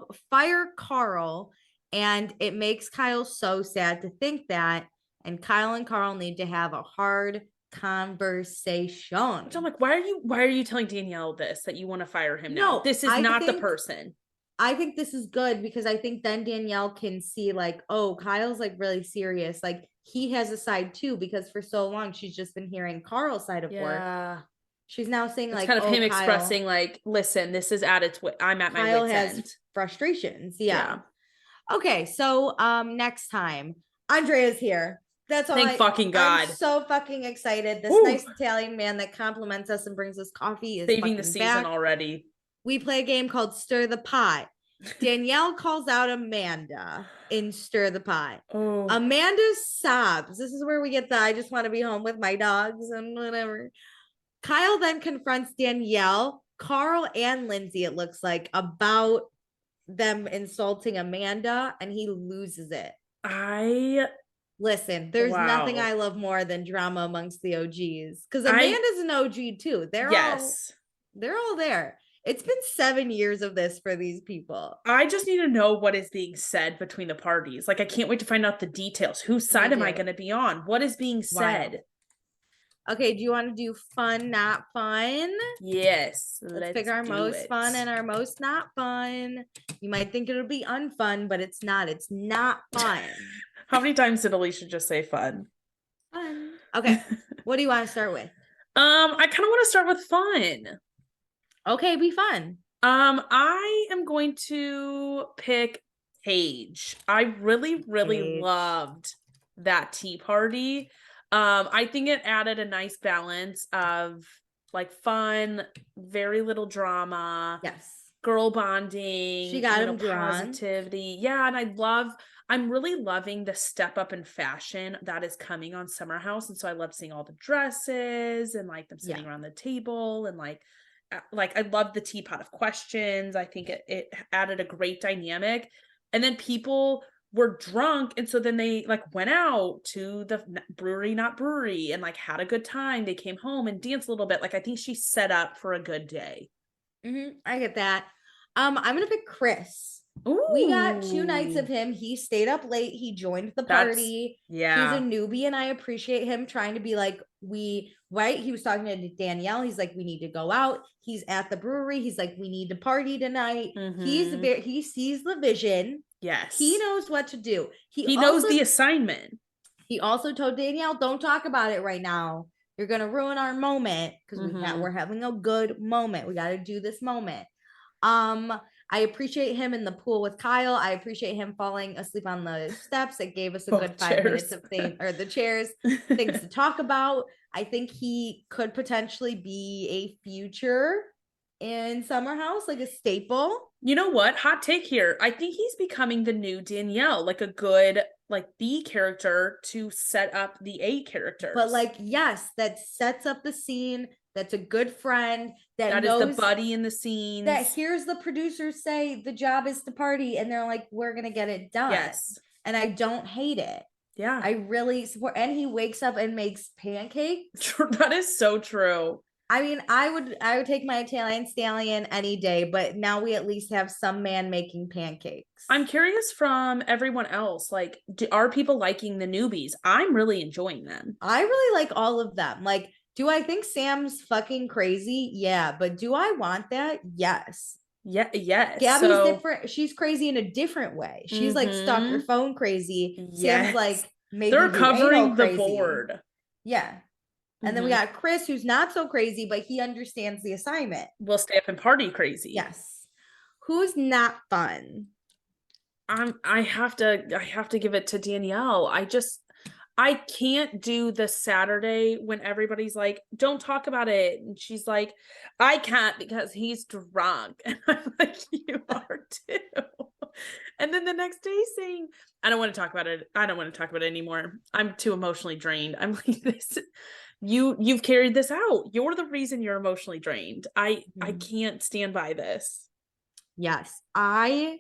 Carl. And it makes Kyle so sad to think that. And Kyle and Carl need to have a hard conversation. Which I'm like, why are you telling Danielle this, that you want to fire him now? This is not the person. I think this is good because I think then Danielle can see like, oh, Kyle's like really serious. Like he has a side too, because for so long she's just been hearing Carl's side of work. She's now saying it's like kind of him expressing like, listen, this is at its I'm at my wit's end. Frustrations. Yeah. Okay, so next time Andrea's here. That's all. Thank fucking God. I'm so fucking excited. This nice Italian man that compliments us and brings us coffee is saving the season already. We play a game called Stir the Pot. Danielle calls out Amanda in Stir the Pot. Oh. Amanda sobs. This is where we get the I just want to be home with my dogs and whatever. Kyle then confronts Danielle, Carl, and Lindsay, it looks like, about them insulting Amanda, and he loses it. Listen, there's nothing I love more than drama amongst the OGs, because Amanda's an OG too. They're all there. It's been 7 years of this for these people. I just need to know what is being said between the parties. Like, I can't wait to find out the details. Whose side am I going to be on? What is being said? Okay, do you want to do fun, not fun? Yes. Let's pick our most fun and our most not fun. You might think it'll be unfun, but it's not. It's not fun. How many times did Alicia just say fun? Fun. Okay. What do you want to start with? I kind of want to start with fun. Okay, be fun. I am going to pick Paige. I really loved that tea party. I think it added a nice balance of like fun, very little drama. Yes. Girl bonding. She got him drawn. Positivity. Yeah, and I'm really loving the step up in fashion that is coming on Summer House. And so I love seeing all the dresses and like them sitting around the table and like I love the teapot of questions. I think it added a great dynamic. And then people were drunk, and so then they like went out to the brewery, not brewery, and like had a good time. They came home and danced a little bit. Like I think she's set up for a good day. I get that. I'm gonna pick Chris. Ooh. We got 2 nights of him. He stayed up late. He joined the party. Yeah. He's a newbie, and I appreciate him trying to be like, right? He was talking to Danielle. He's like, we need to go out. He's at the brewery. He's like, we need to party tonight. He sees the vision. Yes. He knows what to do. He knows the assignment. He also told Danielle, don't talk about it right now. You're going to ruin our moment because we're having a good moment. We got to do this moment. I appreciate him in the pool with Kyle. I appreciate him falling asleep on the steps. It gave us a good 5 minutes of things, or the chairs, things to talk about. I think he could potentially be a future in Summer House, like a staple. You know what? Hot take here. I think he's becoming the new Danielle, like a good like B character to set up the A characters. But like, yes, that sets up the scene. That's a good friend that knows, is the buddy in the scenes. That hears the producers say the job is to party, and they're like, we're gonna get it done. Yes. And I don't hate it. Yeah. I really support, and he wakes up and makes pancakes. That is so true. I mean, I would take my Italian stallion any day, but now we at least have some man making pancakes. I'm curious from everyone else, like, are people liking the newbies? I'm really enjoying them. I really like all of them. Like, do I think Sam's fucking crazy? Yeah. But do I want that? Yes. Yeah. Yes. Gabby's different. She's crazy in a different way. She's like stuck her phone crazy. Yes. Sam's like, maybe they're covering the board. Yeah. And then we got Chris, who's not so crazy, but he understands the assignment. We'll stay up and party crazy. Yes. Who's not fun? I have to give it to Danielle. I can't do the Saturday when everybody's like, don't talk about it. And she's like, I can't because he's drunk. And I'm like, you are too. And then the next day saying, I don't want to talk about it. I don't want to talk about it anymore. I'm too emotionally drained. I'm like, this, you've carried this out. You're the reason you're emotionally drained. I can't stand by this. Yes. I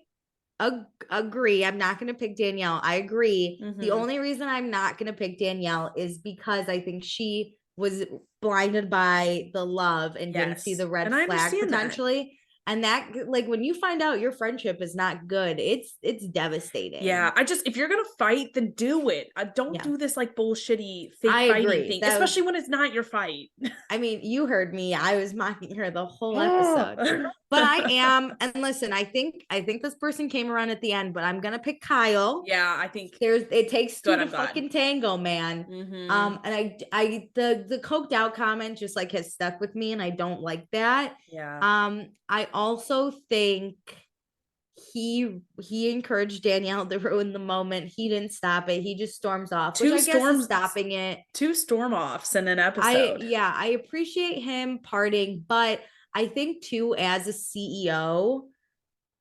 agree. I'm not going to pick Danielle. I agree. The only reason I'm not going to pick Danielle is because I think she was blinded by the love and didn't see the red flag potentially. And that, like, when you find out your friendship is not good, it's devastating. Yeah. if you're going to fight, then do it. Don't do this like bullshitty fake fighting thing, especially when it's not your fight. I mean, you heard me. I was mocking her the whole episode. But I am, and listen, I think this person came around at the end, but I'm gonna pick Kyle. Yeah, I think it takes two to fucking tango, man. And the coked out comment just like has stuck with me, and I don't like that. Yeah. I also think he encouraged Danielle to ruin the moment. He didn't stop it. He just storms off. Which I guess is stopping it. 2 storm offs in an episode. I appreciate him parting, but I think too, as a CEO,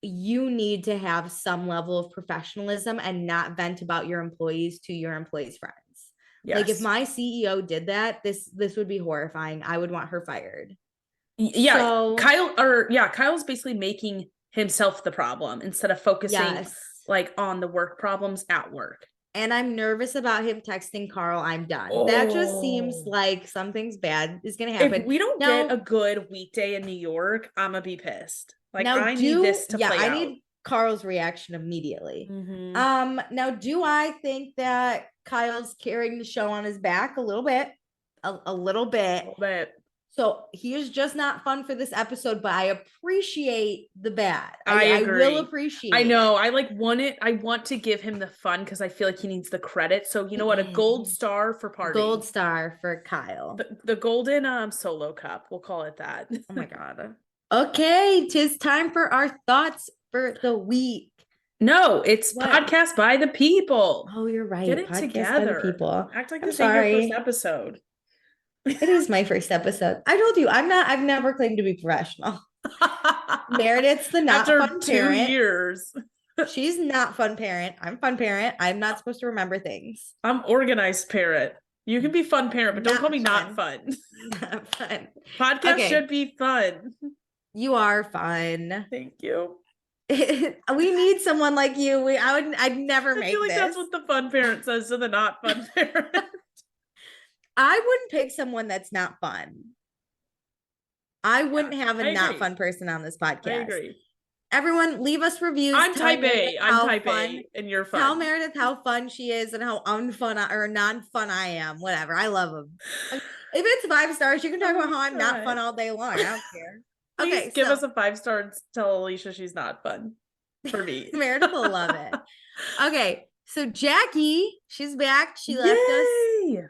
you need to have some level of professionalism and not vent about your employees to your employees' friends. Yes. Like if my CEO did that, this would be horrifying. I would want her fired. Yeah. So, Kyle's basically making himself the problem instead of focusing like on the work problems at work. And I'm nervous about him texting Carl, I'm done. That just seems like something's bad is going to happen. If we don't get a good weekday in New York, I'm going to be pissed. Like, I need this to play out. I need Carl's reaction immediately. Now, do I think that Kyle's carrying the show on his back a little bit? A little bit. So he is just not fun for this episode, but I appreciate the bad. I agree. I will appreciate I know. It. I want to give him the fun because I feel like he needs the credit. So you know what? A gold star for party. Gold star for Kyle. The golden solo cup. We'll call it that. Oh my God. Okay. 'Tis time for our thoughts for the week. No, it's podcast by the people. Oh, you're right. Get it podcast together. By the people. Act like this is your first episode. It is my first episode. I told you I've never claimed to be professional. Meredith's the not After fun 2 parent. years. She's not fun parent. I'm fun parent. I'm not supposed to remember things. I'm organized parent. You can be fun parent, but don't call me not fun. Not fun. Podcast should be fun. You are fun. Thank you. We need someone like you. I'd never I make feel like this. that's what the fun parent says to the not fun parent. I wouldn't pick someone that's not fun. I wouldn't have a I not agree. fun person on this podcast. I agree. Everyone, leave us reviews. I'm telling type A. Meredith I'm how type fun- A, and you're Tell fun. Meredith how fun she is and how unfun or non-fun I am. Whatever. I love them. If it's 5 stars, you can talk about how I'm not fun all day long. I don't care. Please Okay, give so us a 5 star and tell Alicia she's not fun for me. Meredith will love it. Okay, so Jackie, she's back. She left us. Yay!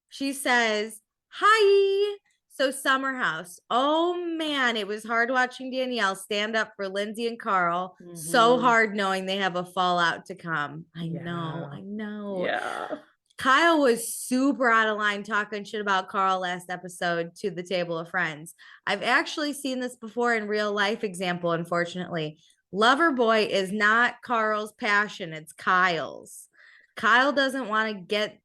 She says, "Hi." So Summer House. Oh man, it was hard watching Danielle stand up for Lindsay and Carl. So Mhm. hard knowing they have a fallout to come. I know. Yeah. Kyle was super out of line talking shit about Carl last episode to the table of friends. I've actually seen this before in real life example, unfortunately. Loverboy is not Carl's passion, it's Kyle's. Kyle doesn't get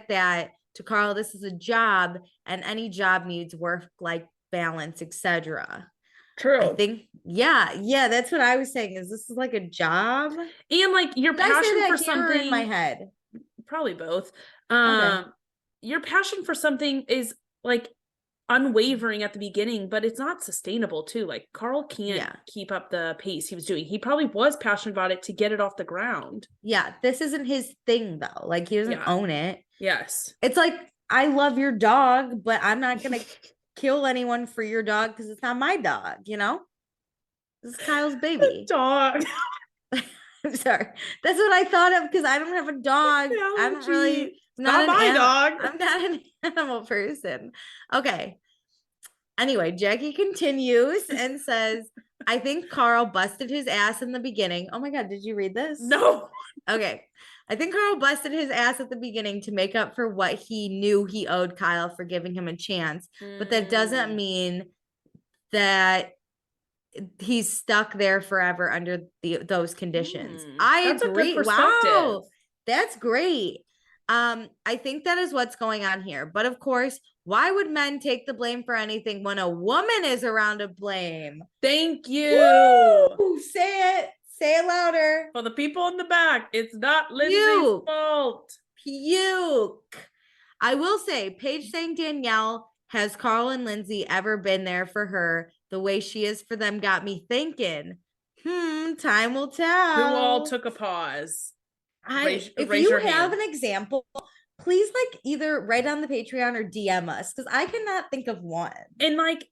that to Carl. This is a job, and any job needs work-life balance, etc. True. I think, yeah, that's what I was saying. Is this like a job? And like your Did I say passion that for here or something in my head? Probably both. Okay. Your passion for something is like unwavering at the beginning, but it's not sustainable too. Like Carl can't keep up the pace he was doing. He probably was passionate about it to get it off the ground. Yeah, this isn't his thing though. Like he doesn't own it. Yes. It's like, I love your dog, but I'm not gonna kill anyone for your dog because it's not my dog, you know? This is Kyle's baby. Dog. I'm sorry. That's what I thought of because I don't have a dog. I don't really not my dog. I'm not an animal person. Okay. Anyway, Jackie continues and says, I think Carl busted his ass in the beginning. Oh my God, did you read this? No. Okay. I think Carl busted his ass at the beginning to make up for what he knew he owed Kyle for giving him a chance. But that doesn't mean that he's stuck there forever under those conditions. I agree. Wow, that's great. I think that is what's going on here. But of course, why would men take the blame for anything when a woman is around to blame? Thank you. Woo! Say it. Say it louder. For the people in the back, it's not Lindsay's fault. Puke. I will say, Paige saying Danielle, has Carl and Lindsay ever been there for her the way she is for them, got me thinking. Time will tell. Who all took a pause? If you have an example, please like either write on the Patreon or DM us because I cannot think of one. And like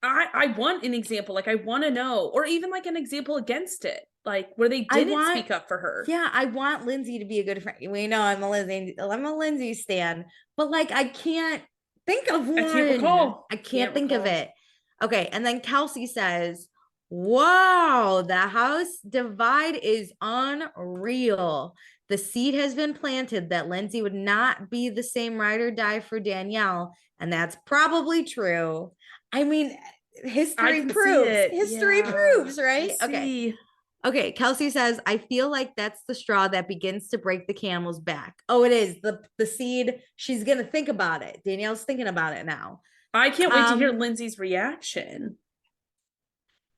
I want an example, like I want to know, or even like an example against it, like where they didn't speak up for her. Yeah, I want Lindsay to be a good friend. We know I'm a Lindsay stan, but like I can't think of one. I can't recall. I can't think of it. Okay, and then Kelsey says, wow, the house divide is unreal. The seed has been planted that Lindsay would not be the same ride or die for Danielle, and that's probably true. I mean, history proves. History proves, right? Okay, Kelsey says, I feel like that's the straw that begins to break the camel's back. Oh, it is. The seed, she's going to think about it. Danielle's thinking about it now. I can't wait to hear Lindsay's reaction.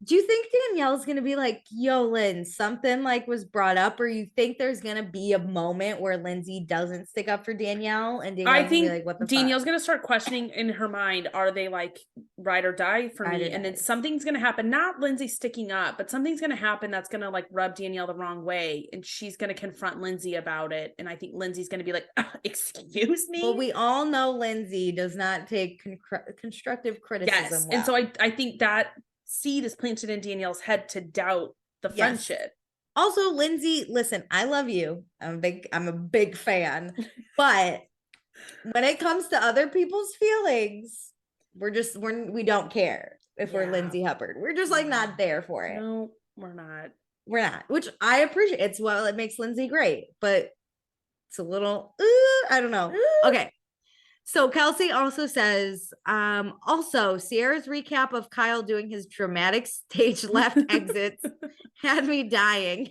Do you think Danielle's going to be like, yo, Lynn, something like was brought up, or you think there's going to be a moment where Lindsay doesn't stick up for Danielle and Danielle's I think like, what the Danielle's going to start questioning in her mind, are they like ride or die for me? And then something's going to happen, not Lindsay sticking up, but something's going to happen that's going to like rub Danielle the wrong way. And she's going to confront Lindsay about it. And I think Lindsay's going to be like, excuse me? Well, we all know Lindsay does not take constructive criticism. Yes. And so I think that seed is planted in Danielle's head to doubt the friendship. Also, Lindsay, listen, I love you. I'm a big fan. But when it comes to other people's feelings, we don't care if we're Lindsay Hubbard. We're just like not there for it. No, we're not. We're not, which I appreciate. It makes Lindsay great, but it's a little, I don't know. Okay. So Kelsey also says, also Sierra's recap of Kyle doing his dramatic stage left exits had me dying.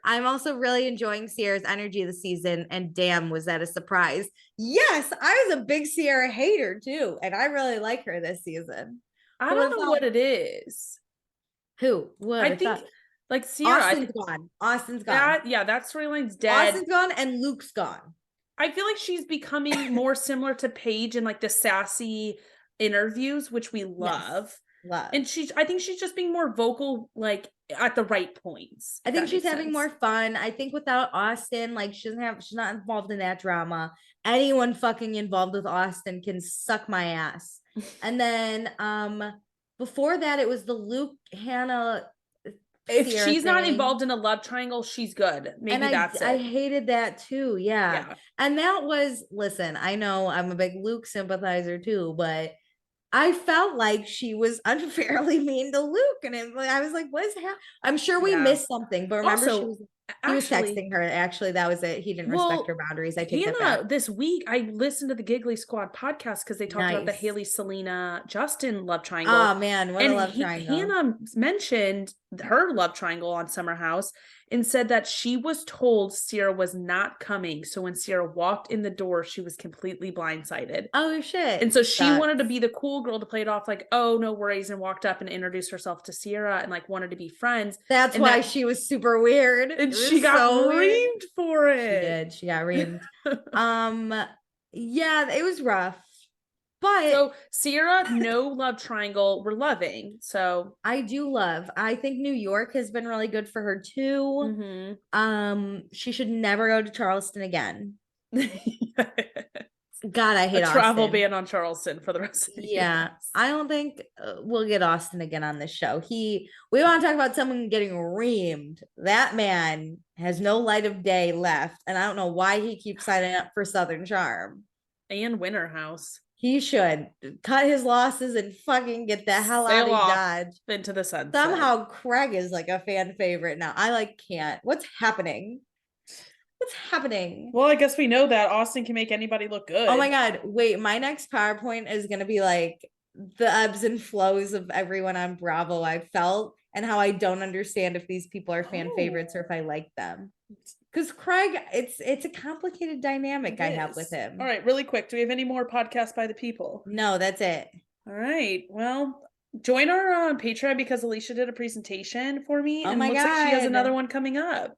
I'm also really enjoying Sierra's energy this season, and damn, was that a surprise. Yes, I was a big Sierra hater too, and I really like her this season. I don't know what it is. Who? What? I think like Sierra. Austin's gone. Austin's gone. That storyline's dead. Austin's gone and Luke's gone. I feel like she's becoming more similar to Paige in like the sassy interviews, which we love. Yes, love. And I think she's just being more vocal, like at the right points. I think she's having more fun. I think without Austin, like she's not involved in that drama. Anyone fucking involved with Austin can suck my ass. And then before that, it was the Luke Hannah. If Sierra she's not thing. involved in a love triangle, she's good. Maybe and that's it. I hated that too. Yeah. And that was, listen, I know I'm a big Luke sympathizer too, but I felt like she was unfairly mean to Luke. And I was like, what is happening? I'm sure we missed something, but remember also, he was texting her. Actually, that was it. He didn't respect her boundaries. I take that back. This week, I listened to the Giggly Squad podcast because they talked about the Haley, Selena, Justin love triangle. Oh man, what a love triangle. Hannah mentioned her love triangle on Summer House and said that she was told Sierra was not coming. So when Sierra walked in the door, she was completely blindsided. Oh shit. And so she wanted to be the cool girl to play it off like, oh, no worries, and walked up and introduced herself to Sierra and like wanted to be friends. That's why she was super weird. And she got reamed for it. She did. She got reamed. Yeah, it was rough. But so Sierra, no love triangle. We're loving. So I do love. I think New York has been really good for her too. She should never go to Charleston again. God, I hate a travel ban on Charleston for the rest of the year. I don't think we'll get Austin again on this show. We want to talk about someone getting reamed. That man has no light of day left, and I don't know why he keeps signing up for Southern Charm and Winter House. He should cut his losses and fucking get the hell out of Dodge into the sunset. Somehow Craig is like a fan favorite now. I can't. What's happening? What's happening? Well, I guess we know that Austin can make anybody look good. Oh my God. Wait, my next PowerPoint is going to be like the ebbs and flows of everyone on Bravo I've felt and how I don't understand if these people are fan favorites or if I like them. Because Craig, it's a complicated dynamic I have with him. All right, really quick. Do we have any more podcasts by the people? No, that's it. All right. Well, join our Patreon because Alicia did a presentation for me. Oh my God. Like she has another one coming up.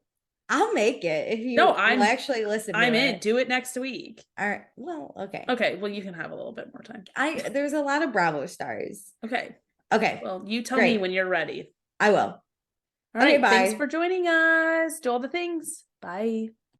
I'll make it if you I'm actually listen. I'm in. Do it next week. All right. Well, okay. Okay. Well, you can have a little bit more time. There's a lot of Bravo stars. Okay. Well, you tell me when you're ready. I will. All right. Bye. Thanks for joining us. Do all the things. Bye.